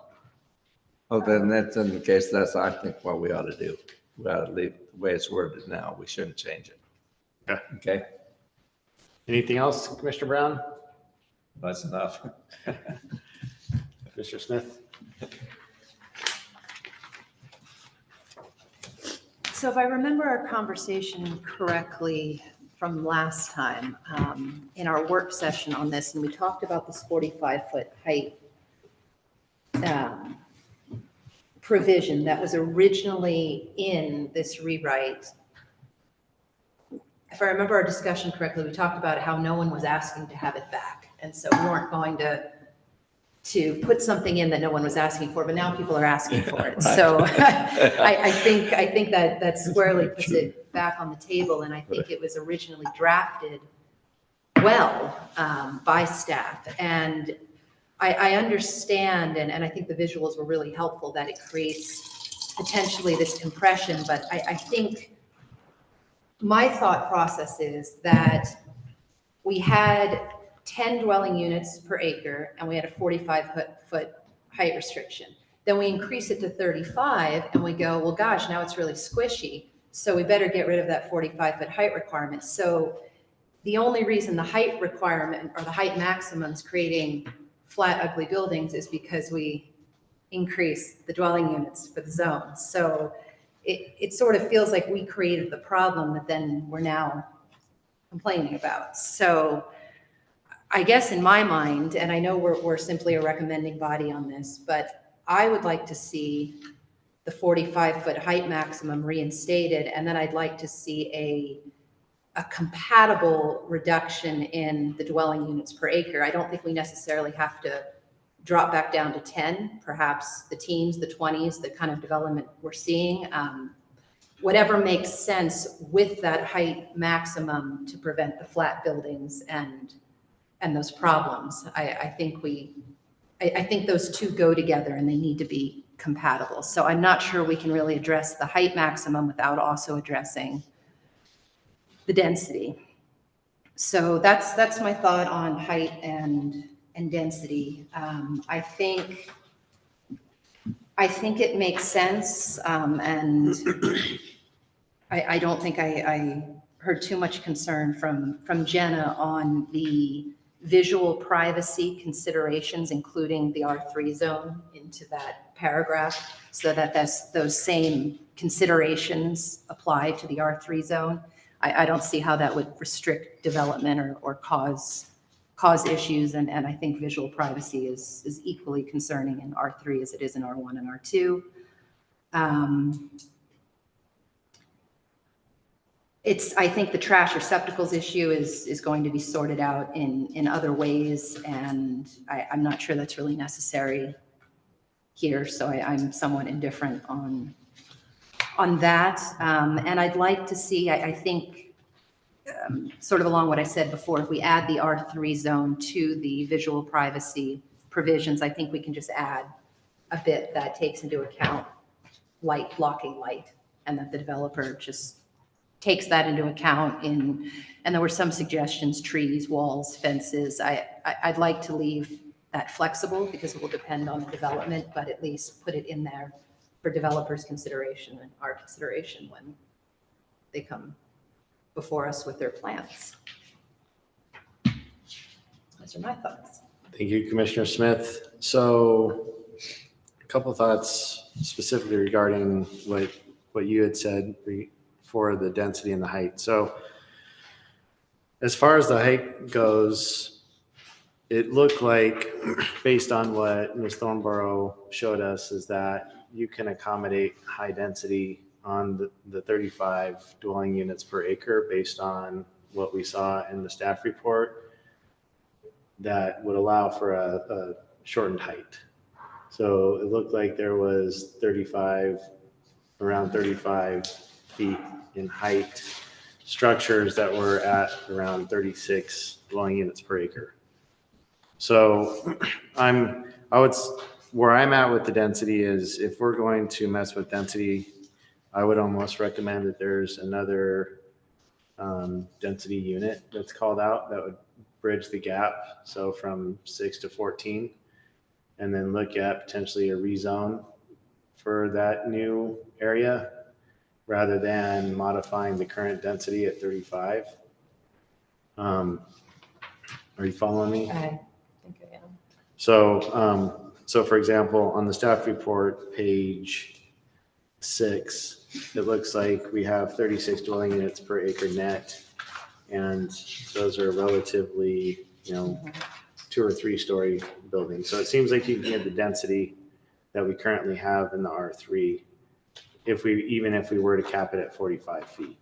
Speaker 1: Oh, then that's in the case, that's, I think, what we ought to do. We ought to leave it the way it's worded now. We shouldn't change it.
Speaker 3: Okay.
Speaker 1: Okay?
Speaker 3: Anything else, Commissioner Brown?
Speaker 1: That's enough.
Speaker 3: Mr. Smith?
Speaker 4: So if I remember our conversation correctly from last time, in our work session on this, and we talked about this 45-foot height provision that was originally in this rewrite. If I remember our discussion correctly, we talked about how no one was asking to have it back. And so we weren't going to put something in that no one was asking for, but now people are asking for it. So I think that squarely puts it back on the table. And I think it was originally drafted well by staff. And I understand, and I think the visuals were really helpful, that it creates potentially this compression, but I think my thought process is that we had 10 dwelling units per acre and we had a 45-foot height restriction. Then we increase it to 35 and we go, well, gosh, now it's really squishy. So we better get rid of that 45-foot height requirement. So the only reason the height requirement or the height maximum is creating flat, ugly buildings is because we increase the dwelling units for the zone. So it sort of feels like we created the problem that then we're now complaining about. So I guess in my mind, and I know we're simply a recommending body on this, but I would like to see the 45-foot height maximum reinstated, and then I'd like to see a compatible reduction in the dwelling units per acre. I don't think we necessarily have to drop back down to 10, perhaps the teens, the 20s, the kind of development we're seeing. Whatever makes sense with that height maximum to prevent the flat buildings and those problems. I think those two go together and they need to be compatible. So I'm not sure we can really address the height maximum without also addressing the density. So that's my thought on height and density. I think I think it makes sense, and I don't think I heard too much concern from Jenna on the visual privacy considerations, including the R3 zone into that paragraph, so that those same considerations apply to the R3 zone. I don't see how that would restrict development or cause issues, and I think visual privacy is equally concerning in R3 as it is in R1 and R2. I think the trash receptacles issue is going to be sorted out in other ways, and I'm not sure that's really necessary here, so I'm somewhat indifferent on that. And I'd like to see, I think, sort of along what I said before, if we add the R3 zone to the visual privacy provisions, I think we can just add a bit that takes into account blocking light, and that the developer just takes that into account and there were some suggestions, trees, walls, fences. I'd like to leave that flexible because it will depend on the development, but at least put it in there for developers' consideration and our consideration when they come before us with their plans. Those are my thoughts.
Speaker 3: Thank you, Commissioner Smith. So a couple of thoughts specifically regarding what you had said for the density and the height. So as far as the height goes, it looked like, based on what Ms. Thornborough showed us, is that you can accommodate high density on the 35 dwelling units per acre based on what we saw in the staff report that would allow for a shortened height. So it looked like there was around 35 feet in height structures that were at around 36 dwelling units per acre. So where I'm at with the density is, if we're going to mess with density, I would almost recommend that there's another density unit that's called out that would bridge the gap. So from 6 to 14, and then look at potentially a rezone for that new area rather than modifying the current density at 35. Are you following me?
Speaker 4: I think I am.
Speaker 3: So for example, on the staff report, page 6, it looks like we have 36 dwelling units per acre net, and those are relatively, 2 or 3 story buildings. So it seems like you can get the density that we currently have in the R3 even if we were to cap it at 45 feet.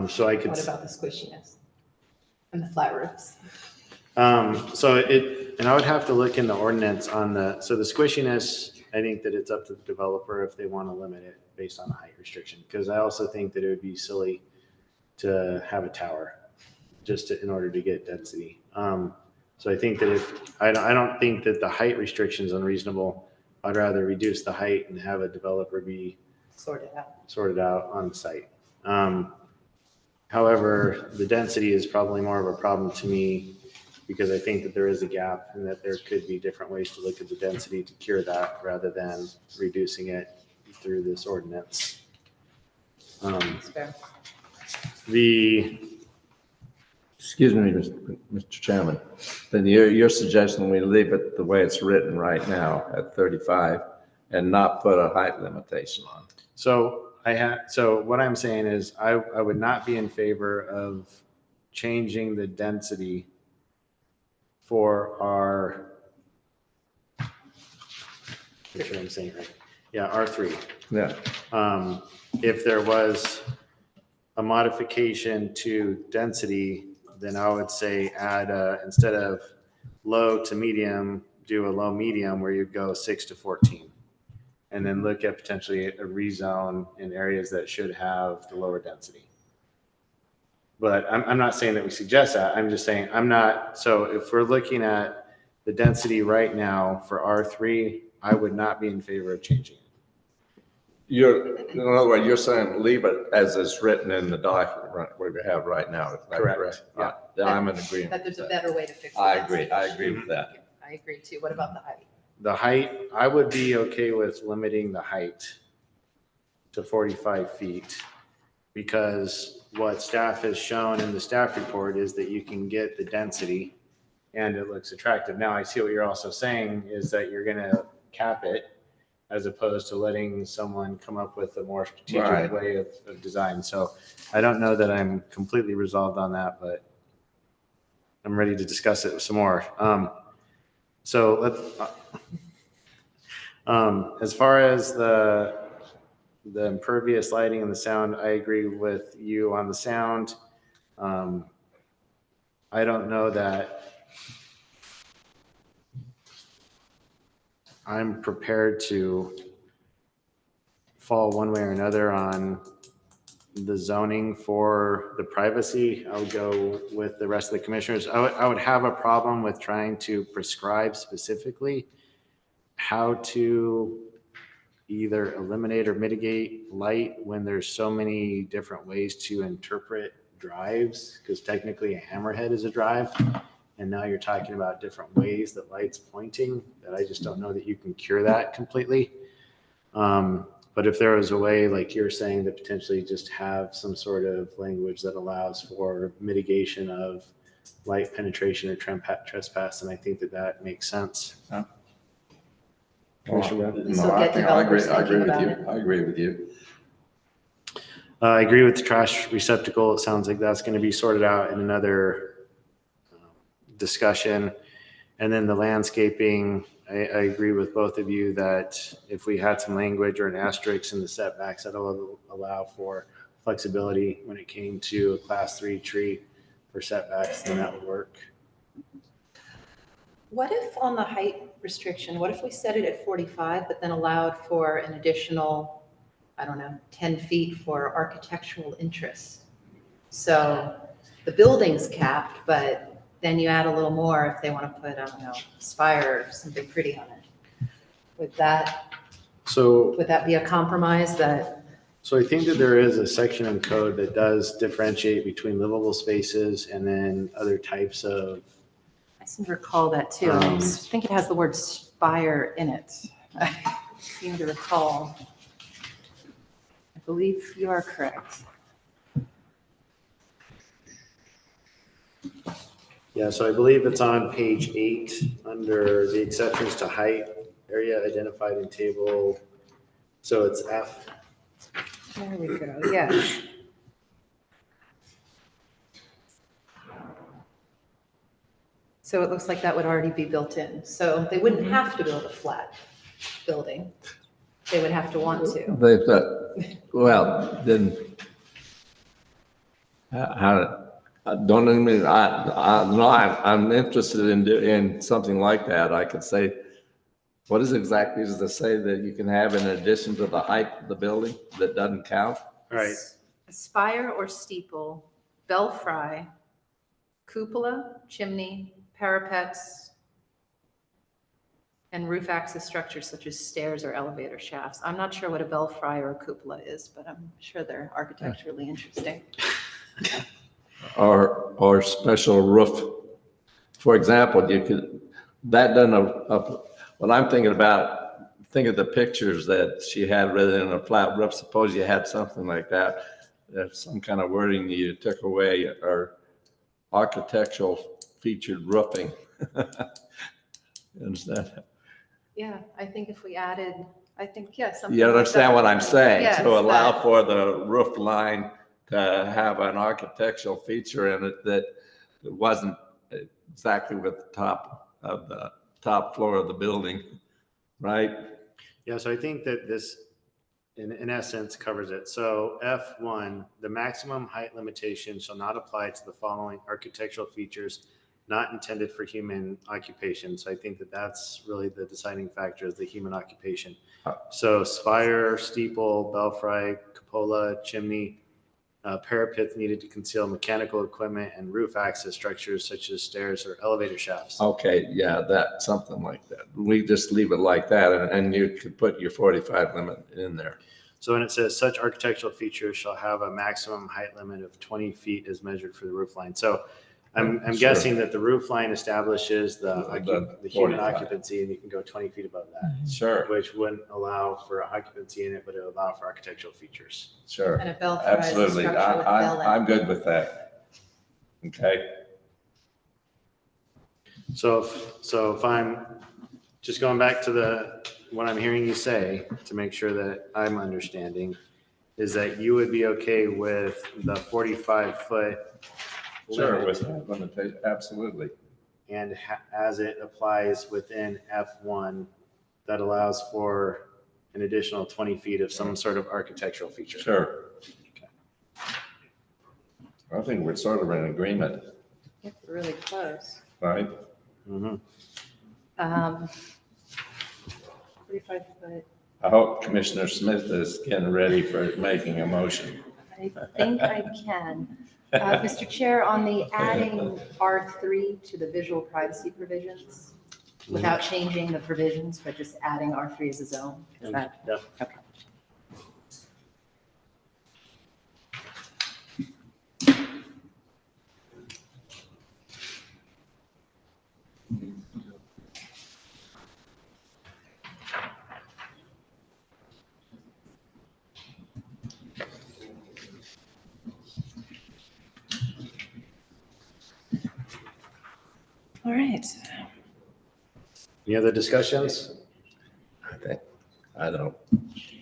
Speaker 3: So I could.
Speaker 4: What about the squishiness and the flat roofs?
Speaker 3: And I would have to look in the ordinance on the squishiness. I think that it's up to the developer if they want to limit it based on a height restriction, because I also think that it would be silly to have a tower just in order to get density. So I think that I don't think that the height restriction is unreasonable. I'd rather reduce the height and have a developer be sorted out on site. However, the density is probably more of a problem to me, because I think that there is a gap and that there could be different ways to look at the density to cure that rather than reducing it through this ordinance.
Speaker 4: That's fair.
Speaker 1: Excuse me, Mr. Chairman, then you're suggesting we leave it the way it's written right now at 35 and not put a height limitation on it?
Speaker 3: So what I'm saying is I would not be in favor of changing the density for our, make sure I'm saying it right. Yeah, R3.
Speaker 1: Yeah.
Speaker 3: If there was a modification to density, then I would say add instead of low to medium, do a low medium where you go 6 to 14. And then look at potentially a rezone in areas that should have the lower density. But I'm not saying that we suggest that. I'm just saying so if we're looking at the density right now for R3, I would not be in favor of changing it.
Speaker 1: In other words, you're saying leave it as it's written in the document we have right now. Is that
Speaker 3: Correct. Yeah.
Speaker 1: I'm in agreement.
Speaker 4: That there's a better way to fix it.
Speaker 1: I agree with that.
Speaker 4: I agree too. What about the height?
Speaker 3: The height, I would be okay with limiting the height to 45 feet, because what staff has shown in the staff report is that you can get the density and it looks attractive. Now, I see what you're also saying is that you're gonna cap it as opposed to letting someone come up with a more strategic
Speaker 1: Right.
Speaker 3: way of design. So I don't know that I'm completely resolved on that, but I'm ready to discuss it some more. So let's, as far as the impervious lighting and the sound, I agree with you on the sound. I don't know that I'm prepared to fall one way or another on the zoning for the privacy. I would go with the rest of the commissioners. I would have a problem with trying to prescribe specifically how to either eliminate or mitigate light when there's so many different ways to interpret drives, because technically a hammerhead is a drive. And now you're talking about different ways that light's pointing, that I just don't know that you can cure that completely. But if there was a way, like you're saying, to potentially just have some sort of language that allows for mitigation of light penetration or trespass, then I think that makes sense.
Speaker 1: Huh?
Speaker 3: Commissioner Brown?
Speaker 4: So
Speaker 1: No,
Speaker 4: get
Speaker 1: I agree
Speaker 4: developers
Speaker 1: with
Speaker 4: thinking about
Speaker 1: you.
Speaker 4: it.
Speaker 1: I agree with you.
Speaker 3: I agree with the trash receptacle. It sounds like that's going to be sorted out in another discussion. And then the landscaping, I agree with both of you that if we had some language or an asterisk in the setbacks, that'll allow for flexibility when it came to a class 3 tree for setbacks, then that would work.
Speaker 4: What if on the height restriction, what if we set it at 45, but then allowed for an additional, I don't know, 10 feet for architectural interests? So the building's capped, but then you add a little more if they want to put, I don't know, spire or something pretty on it. Would that be a compromise that?
Speaker 3: So I think that there is a section in code that does differentiate between livable spaces and then other types of.
Speaker 4: I seem to recall that too. I think it has the word spire in it. I seem to recall. I believe you are correct.
Speaker 3: Yeah, so I believe it's on page 8 under the exceptions to height area identified in table. So it's F.
Speaker 4: There we go, yes. So it looks like that would already be built in. So they wouldn't have to build a flat building. They would have to want to.
Speaker 1: They've got, well, then, I'm interested in something like that. I could say, what is exactly does it say that you can have in addition to the height of the building that doesn't count?
Speaker 3: Right.
Speaker 4: A spire or steeple, belfry, cupola, chimney, parapets, and roof access structures such as stairs or elevator shafts. I'm not sure what a belfry or a cupola is, but I'm sure they're architecturally interesting.
Speaker 1: Or special roof. For example, you could, that doesn't, what I'm thinking about, think of the pictures that she had rather than a flat roof. Suppose you had something like that, there's some kind of wording you took away, or architectural featured roofing. You understand?
Speaker 4: Yeah, I think if we added, I think, yeah, something.
Speaker 1: You
Speaker 4: like
Speaker 1: understand
Speaker 4: that.
Speaker 1: what I'm saying?
Speaker 4: Yes,
Speaker 1: So allow
Speaker 4: that-
Speaker 1: for the roof line to have an architectural feature in it that wasn't exactly with the top of the top floor of the building, right?
Speaker 3: Yeah, so I think that this, in essence, covers it. So F1, the maximum height limitation shall not apply to the following architectural features not intended for human occupation. So I think that that's really the deciding factor, is the human occupation. So spire, steeple, belfry, cupola, chimney, parapets needed to conceal mechanical equipment, and roof access structures such as stairs or elevator shafts.
Speaker 1: Okay, yeah, that, something like that. We just leave it like that, and you could put your 45 limit in there.
Speaker 3: So when it says such architectural features shall have a maximum height limit of 20 feet as measured for the roof line. So I'm
Speaker 1: Sure.
Speaker 3: guessing that the roof line establishes the human
Speaker 1: 45.
Speaker 3: occupancy, and you can go 20 feet above that,
Speaker 1: Sure,
Speaker 3: which wouldn't allow for occupancy in it, but it would allow for architectural features.
Speaker 1: sure.
Speaker 4: And a bell throw is a
Speaker 1: Absolutely.
Speaker 4: structure with
Speaker 1: I'm,
Speaker 4: bell
Speaker 1: I'm
Speaker 4: end.
Speaker 1: good with that. Okay,
Speaker 3: So if I'm just going back to what I'm hearing you say, to make sure that I'm understanding, is that you would be okay with the 45-foot
Speaker 1: sure,
Speaker 3: limit
Speaker 1: with that limitation, absolutely.
Speaker 3: and as it applies within F1, that allows for an additional 20 feet of some sort of architectural feature.
Speaker 1: Sure. I think we're sort of in agreement,
Speaker 4: It's really close.
Speaker 1: right?
Speaker 3: Mhm.
Speaker 4: 45 foot.
Speaker 1: I hope Commissioner Smith is getting ready for making a motion.
Speaker 4: I think I can. Mr. Chair, on the adding R3 to the visual privacy provisions, without changing the provisions, but just adding R3 as a zone, is that?
Speaker 3: Yep.
Speaker 4: Okay.
Speaker 2: All right.
Speaker 3: Any other discussions?
Speaker 1: I don't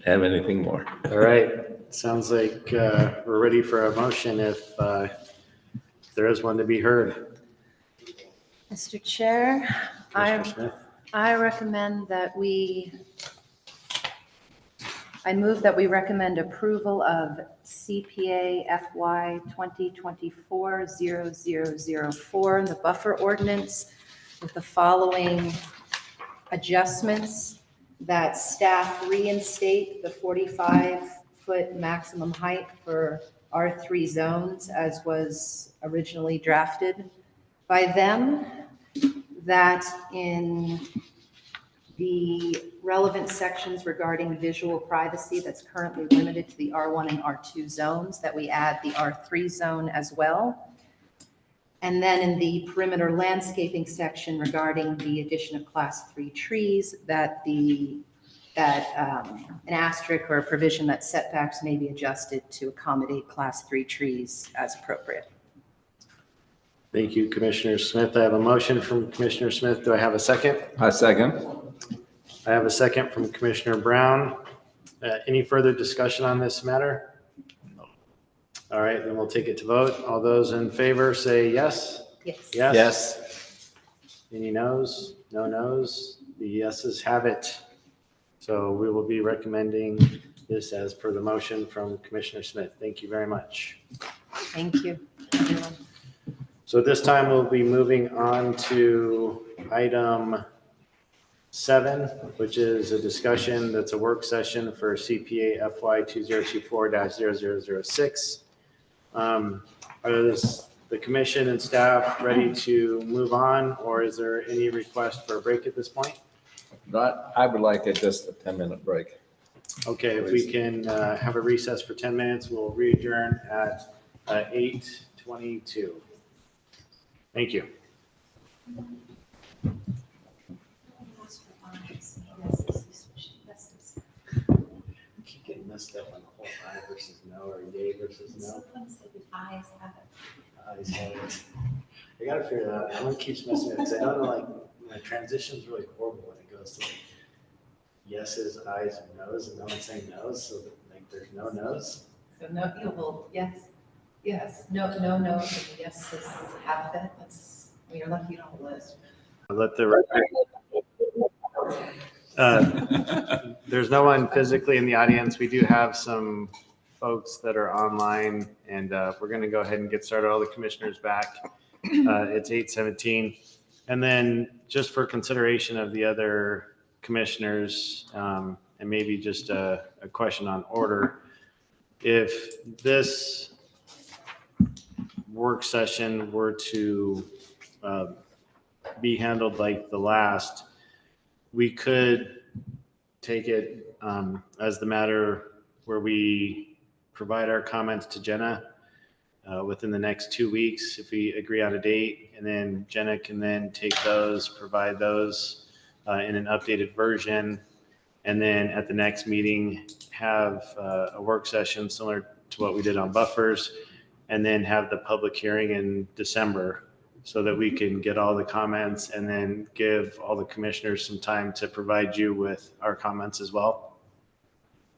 Speaker 1: have anything more.
Speaker 3: All right, sounds like we're ready for a motion if there is one to be heard.
Speaker 4: Mr. Chair,
Speaker 3: Commissioner Smith?
Speaker 4: I recommend that I move that we recommend approval of CPA FY 2024-0004, the buffer ordinance, with the following adjustments: that staff reinstate the 45-foot maximum height for R3 zones as was originally drafted by them, that in the relevant sections regarding visual privacy that's currently limited to the R1 and R2 zones, that we add the R3 zone as well. And then in the perimeter landscaping section regarding the addition of class 3 trees, that an asterisk or a provision that setbacks may be adjusted to accommodate class 3 trees as appropriate.
Speaker 3: Thank you, Commissioner Smith. I have a motion from Commissioner Smith. Do I have a second?
Speaker 1: I second.
Speaker 3: I have a second from Commissioner Brown. Any further discussion on this matter? All right, then we'll take it to vote. All those in favor say yes.
Speaker 4: Yes.
Speaker 3: Yes.
Speaker 1: Yes.
Speaker 3: Any noes? No noes? The yeses have it. So we will be recommending this as per the motion from Commissioner Smith. Thank you very much.
Speaker 4: Thank you, everyone.
Speaker 3: So at this time, we'll be moving on to item 7, which is a discussion that's a work session for CPA FY 2024-0006. Are the commission and staff ready to move on, or is there any request for a break at this point?
Speaker 1: I would like just a 10-minute break.
Speaker 3: Okay, if we can have a recess for 10 minutes, we'll re-adjourn at 8:22. Thank you. Keep getting messed up on the whole aye versus no, or yay versus no.
Speaker 4: Eyes have it.
Speaker 3: Ayes have it. I gotta figure that out. That one keeps messing with me, 'cause I don't know, like, my transition's really horrible when it goes to like yeses, ayes, and no's, and no one's saying no's, so like there's no no's.
Speaker 4: So no, you will, yes, no, and yes is half it. That's, well, you're lucky you don't have a list.
Speaker 3: I'll let the record. There's no one physically in the audience. We do have some folks that are online, and we're going to go ahead and get started. All the commissioners back. It's 8:17. And then just for consideration of the other commissioners, and maybe just a question on order, if this work session were to be handled like the last, we could take it as the matter where we provide our comments to Jenna, within the next 2 weeks, if we agree on a date, and then Jenna can then take those, provide those in an updated version, and then at the next meeting, have a work session similar to what we did on buffers, and then have the public hearing in December so that we can get all the comments and then give all the commissioners some time to provide you with our comments as well.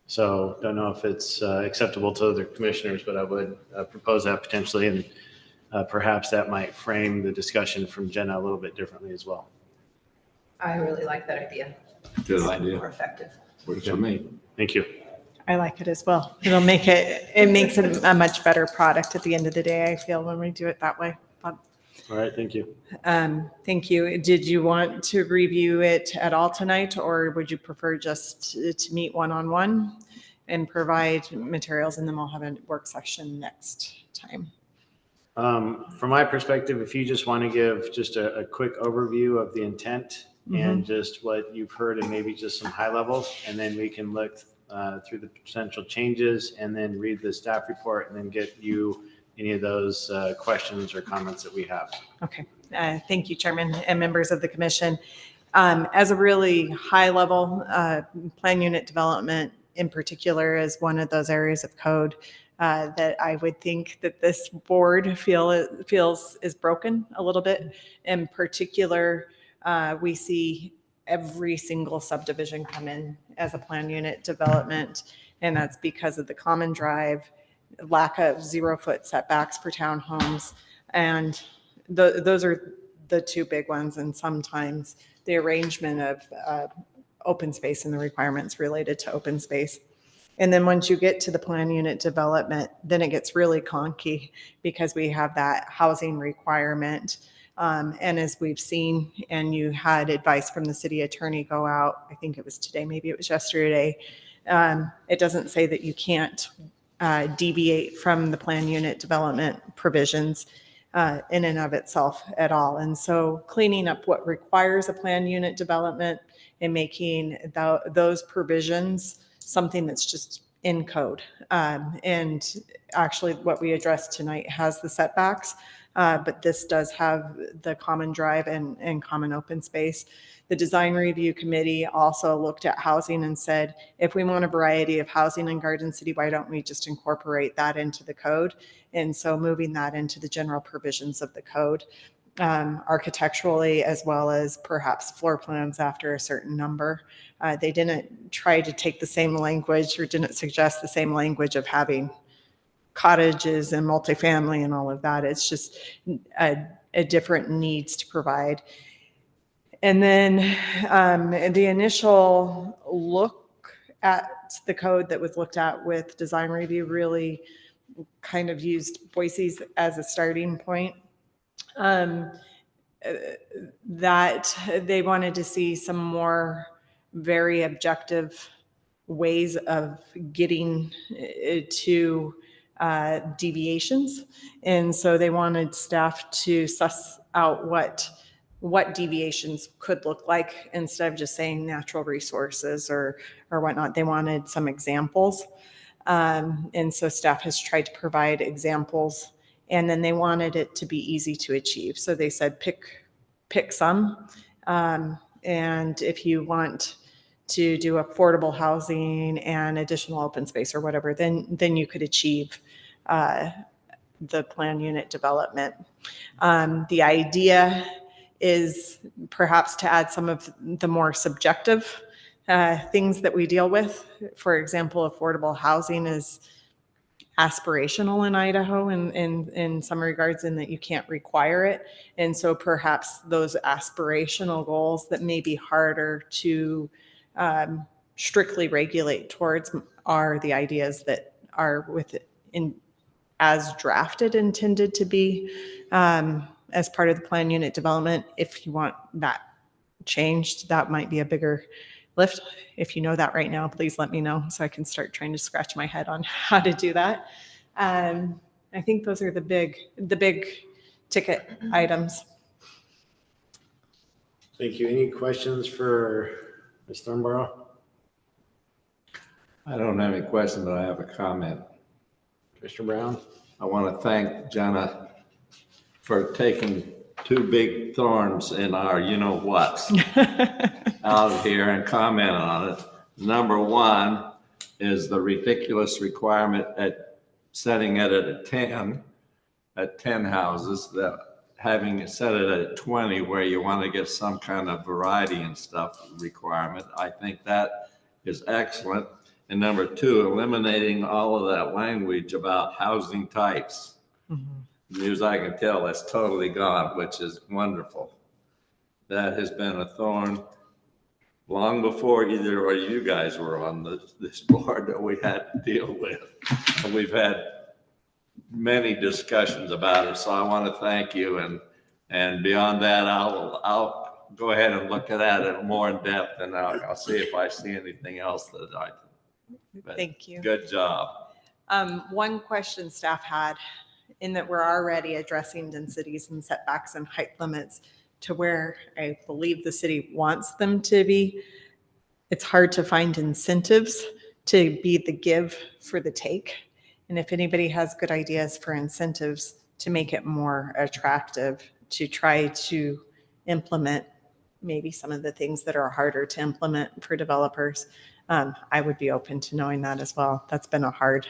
Speaker 3: So don't know if it's acceptable to other commissioners, but I would propose that potentially, and perhaps that might frame the discussion from Jenna a little bit differently as well.
Speaker 4: I really like that idea.
Speaker 1: Good idea.
Speaker 4: More effective.
Speaker 1: Works for me.
Speaker 3: Thank you.
Speaker 5: I like it as well. It makes it a much better product at the end of the day, I feel, when we do it that way.
Speaker 3: All right, thank you.
Speaker 5: Thank you. Did you want to review it at all tonight, or would you prefer just to meet one-on-one and provide materials, and then we'll have a work session next time?
Speaker 3: From my perspective, if you just want to give just a quick overview of the intent and just what you've heard and maybe just some high level, and then we can look through the potential changes and then read the staff report and then get you any of those questions or comments that we have.
Speaker 5: Okay. Thank you, Chairman and members of the commission. As a really high level, plan unit development in particular is one of those areas of code that I would think that this board feels is broken a little bit. In particular, we see every single subdivision come in as a plan unit development, and that's because of the common drive, lack of 0-foot setbacks for townhomes, and those are the two big ones, and sometimes the arrangement of open space and the requirements related to open space. And then once you get to the plan unit development, then it gets really clunky because we have that housing requirement. And as we've seen, and you had advice from the city attorney go out, I think it was today, maybe it was yesterday, it doesn't say that you can't deviate from the plan unit development provisions in and of itself at all. And so cleaning up what requires a plan unit development and making those provisions something that's just in code. And actually what we addressed tonight has the setbacks, but this does have the common drive and common open space. The design review committee also looked at housing and said, if we want a variety of housing in Garden City, why don't we just incorporate that into the code? And so moving that into the general provisions of the code, architecturally, as well as perhaps floor plans after a certain number. They didn't try to take the same language or didn't suggest the same language of having cottages and multifamily and all of that. It's just a different needs to provide. And then the initial look at the code that was looked at with design review really kind of used Boise's as a starting point. That they wanted to see some more very objective ways of getting to deviations. And so they wanted staff to suss out what deviations could look like instead of just saying natural resources or whatnot. They wanted some examples. And so staff has tried to provide examples, and then they wanted it to be easy to achieve. So they said, pick some. And if you want to do affordable housing and additional open space or whatever, then you could achieve the plan unit development. The idea is perhaps to add some of the more subjective things that we deal with. For example, affordable housing is aspirational in Idaho in some regards, in that you can't require it. And so perhaps those aspirational goals that may be harder to strictly regulate towards are the ideas that are as drafted intended to be as part of the plan unit development. If you want that changed, that might be a bigger lift. If you know that right now, please let me know so I can start trying to scratch my head on how to do that. I think those are the big ticket items.
Speaker 3: Thank you. Any questions for Ms. Thornborough?
Speaker 1: I don't have any question, but I have a comment.
Speaker 3: Mr. Brown?
Speaker 1: I want to thank Jenna for taking two big thorns in our you-know-whats out here and comment on it. Number one is the ridiculous requirement at setting it at 10 houses, that having it set it at 20 where you want to get some kind of variety and stuff requirement. I think that is excellent. And number two, eliminating all of that language about housing types. Near as I can tell, that's totally gone, which is wonderful. That has been a thorn long before either or you guys were on this board that we had to deal with. And we've had many discussions about it, so I want to thank you. And beyond that, I'll go ahead and look at it more in depth, and I'll see if I see anything else that but
Speaker 5: Thank you.
Speaker 1: Good job.
Speaker 5: One question staff had, in that we're already addressing densities and setbacks and height limits to where I believe the city wants them to be. It's hard to find incentives to be the give for the take. And if anybody has good ideas for incentives to make it more attractive, to try to implement maybe some of the things that are harder to implement for developers, I would be open to knowing that as well. That's been a hard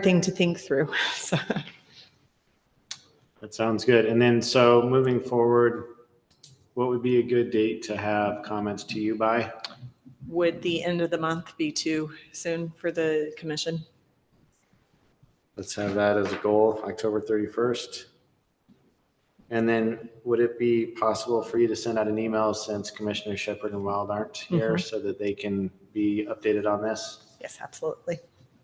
Speaker 5: thing to think through. So.
Speaker 3: That sounds good. And then, so moving forward, what would be a good date to have comments to you by?
Speaker 5: Would the end of the month be too soon for the commission?
Speaker 3: Let's have that as a goal, October 31st. And then would it be possible for you to send out an email, since Commissioner Shepherd and Wild aren't here, so that they can be updated on this?
Speaker 5: Yes, absolutely.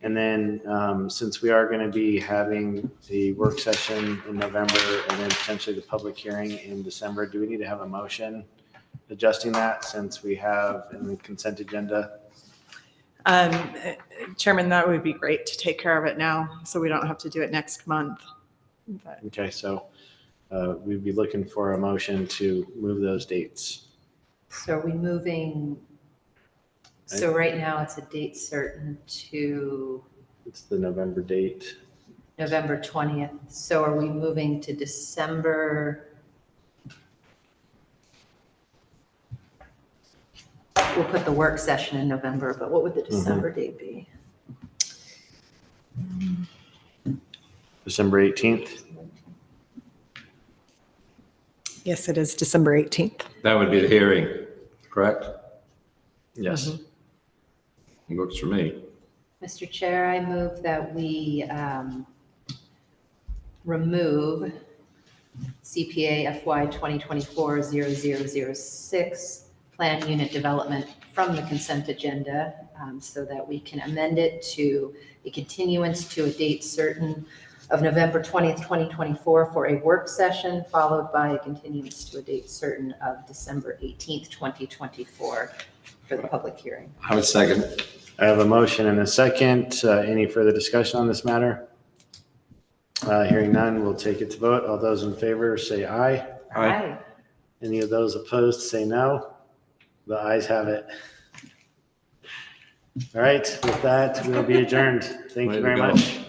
Speaker 3: And then since we are going to be having the work session in November and then potentially the public hearing in December, do we need to have a motion adjusting that, since we have in the consent agenda?
Speaker 5: Chairman, that would be great to take care of it now, so we don't have to do it next month. But
Speaker 3: Okay, so we'd be looking for a motion to move those dates.
Speaker 4: So are we moving, so right now it's a date certain to
Speaker 3: It's the November date.
Speaker 4: November 20th. So are we moving to December? We'll put the work session in November, but what would the December date be?
Speaker 3: December 18th.
Speaker 5: yes, it is December 18th.
Speaker 1: That would be the hearing, correct?
Speaker 3: Yes.
Speaker 1: Works for me.
Speaker 4: Mr. Chair, I move that we remove CPA FY 2024-0006 Plan Unit Development from the consent agenda, so that we can amend it to a continuance to a date certain of November 20th, 2024 for a work session, followed by a continuance to a date certain of December 18th, 2024 for the public hearing.
Speaker 1: I would second.
Speaker 3: I have a motion and a second. Any further discussion on this matter? Hearing none, we'll take it to vote. All those in favor say aye.
Speaker 1: Aye.
Speaker 3: Any of those opposed say no. The ayes have it. All right, with that, we'll be adjourned. Thank
Speaker 1: Way
Speaker 3: you
Speaker 1: to
Speaker 3: very
Speaker 1: go.
Speaker 3: much.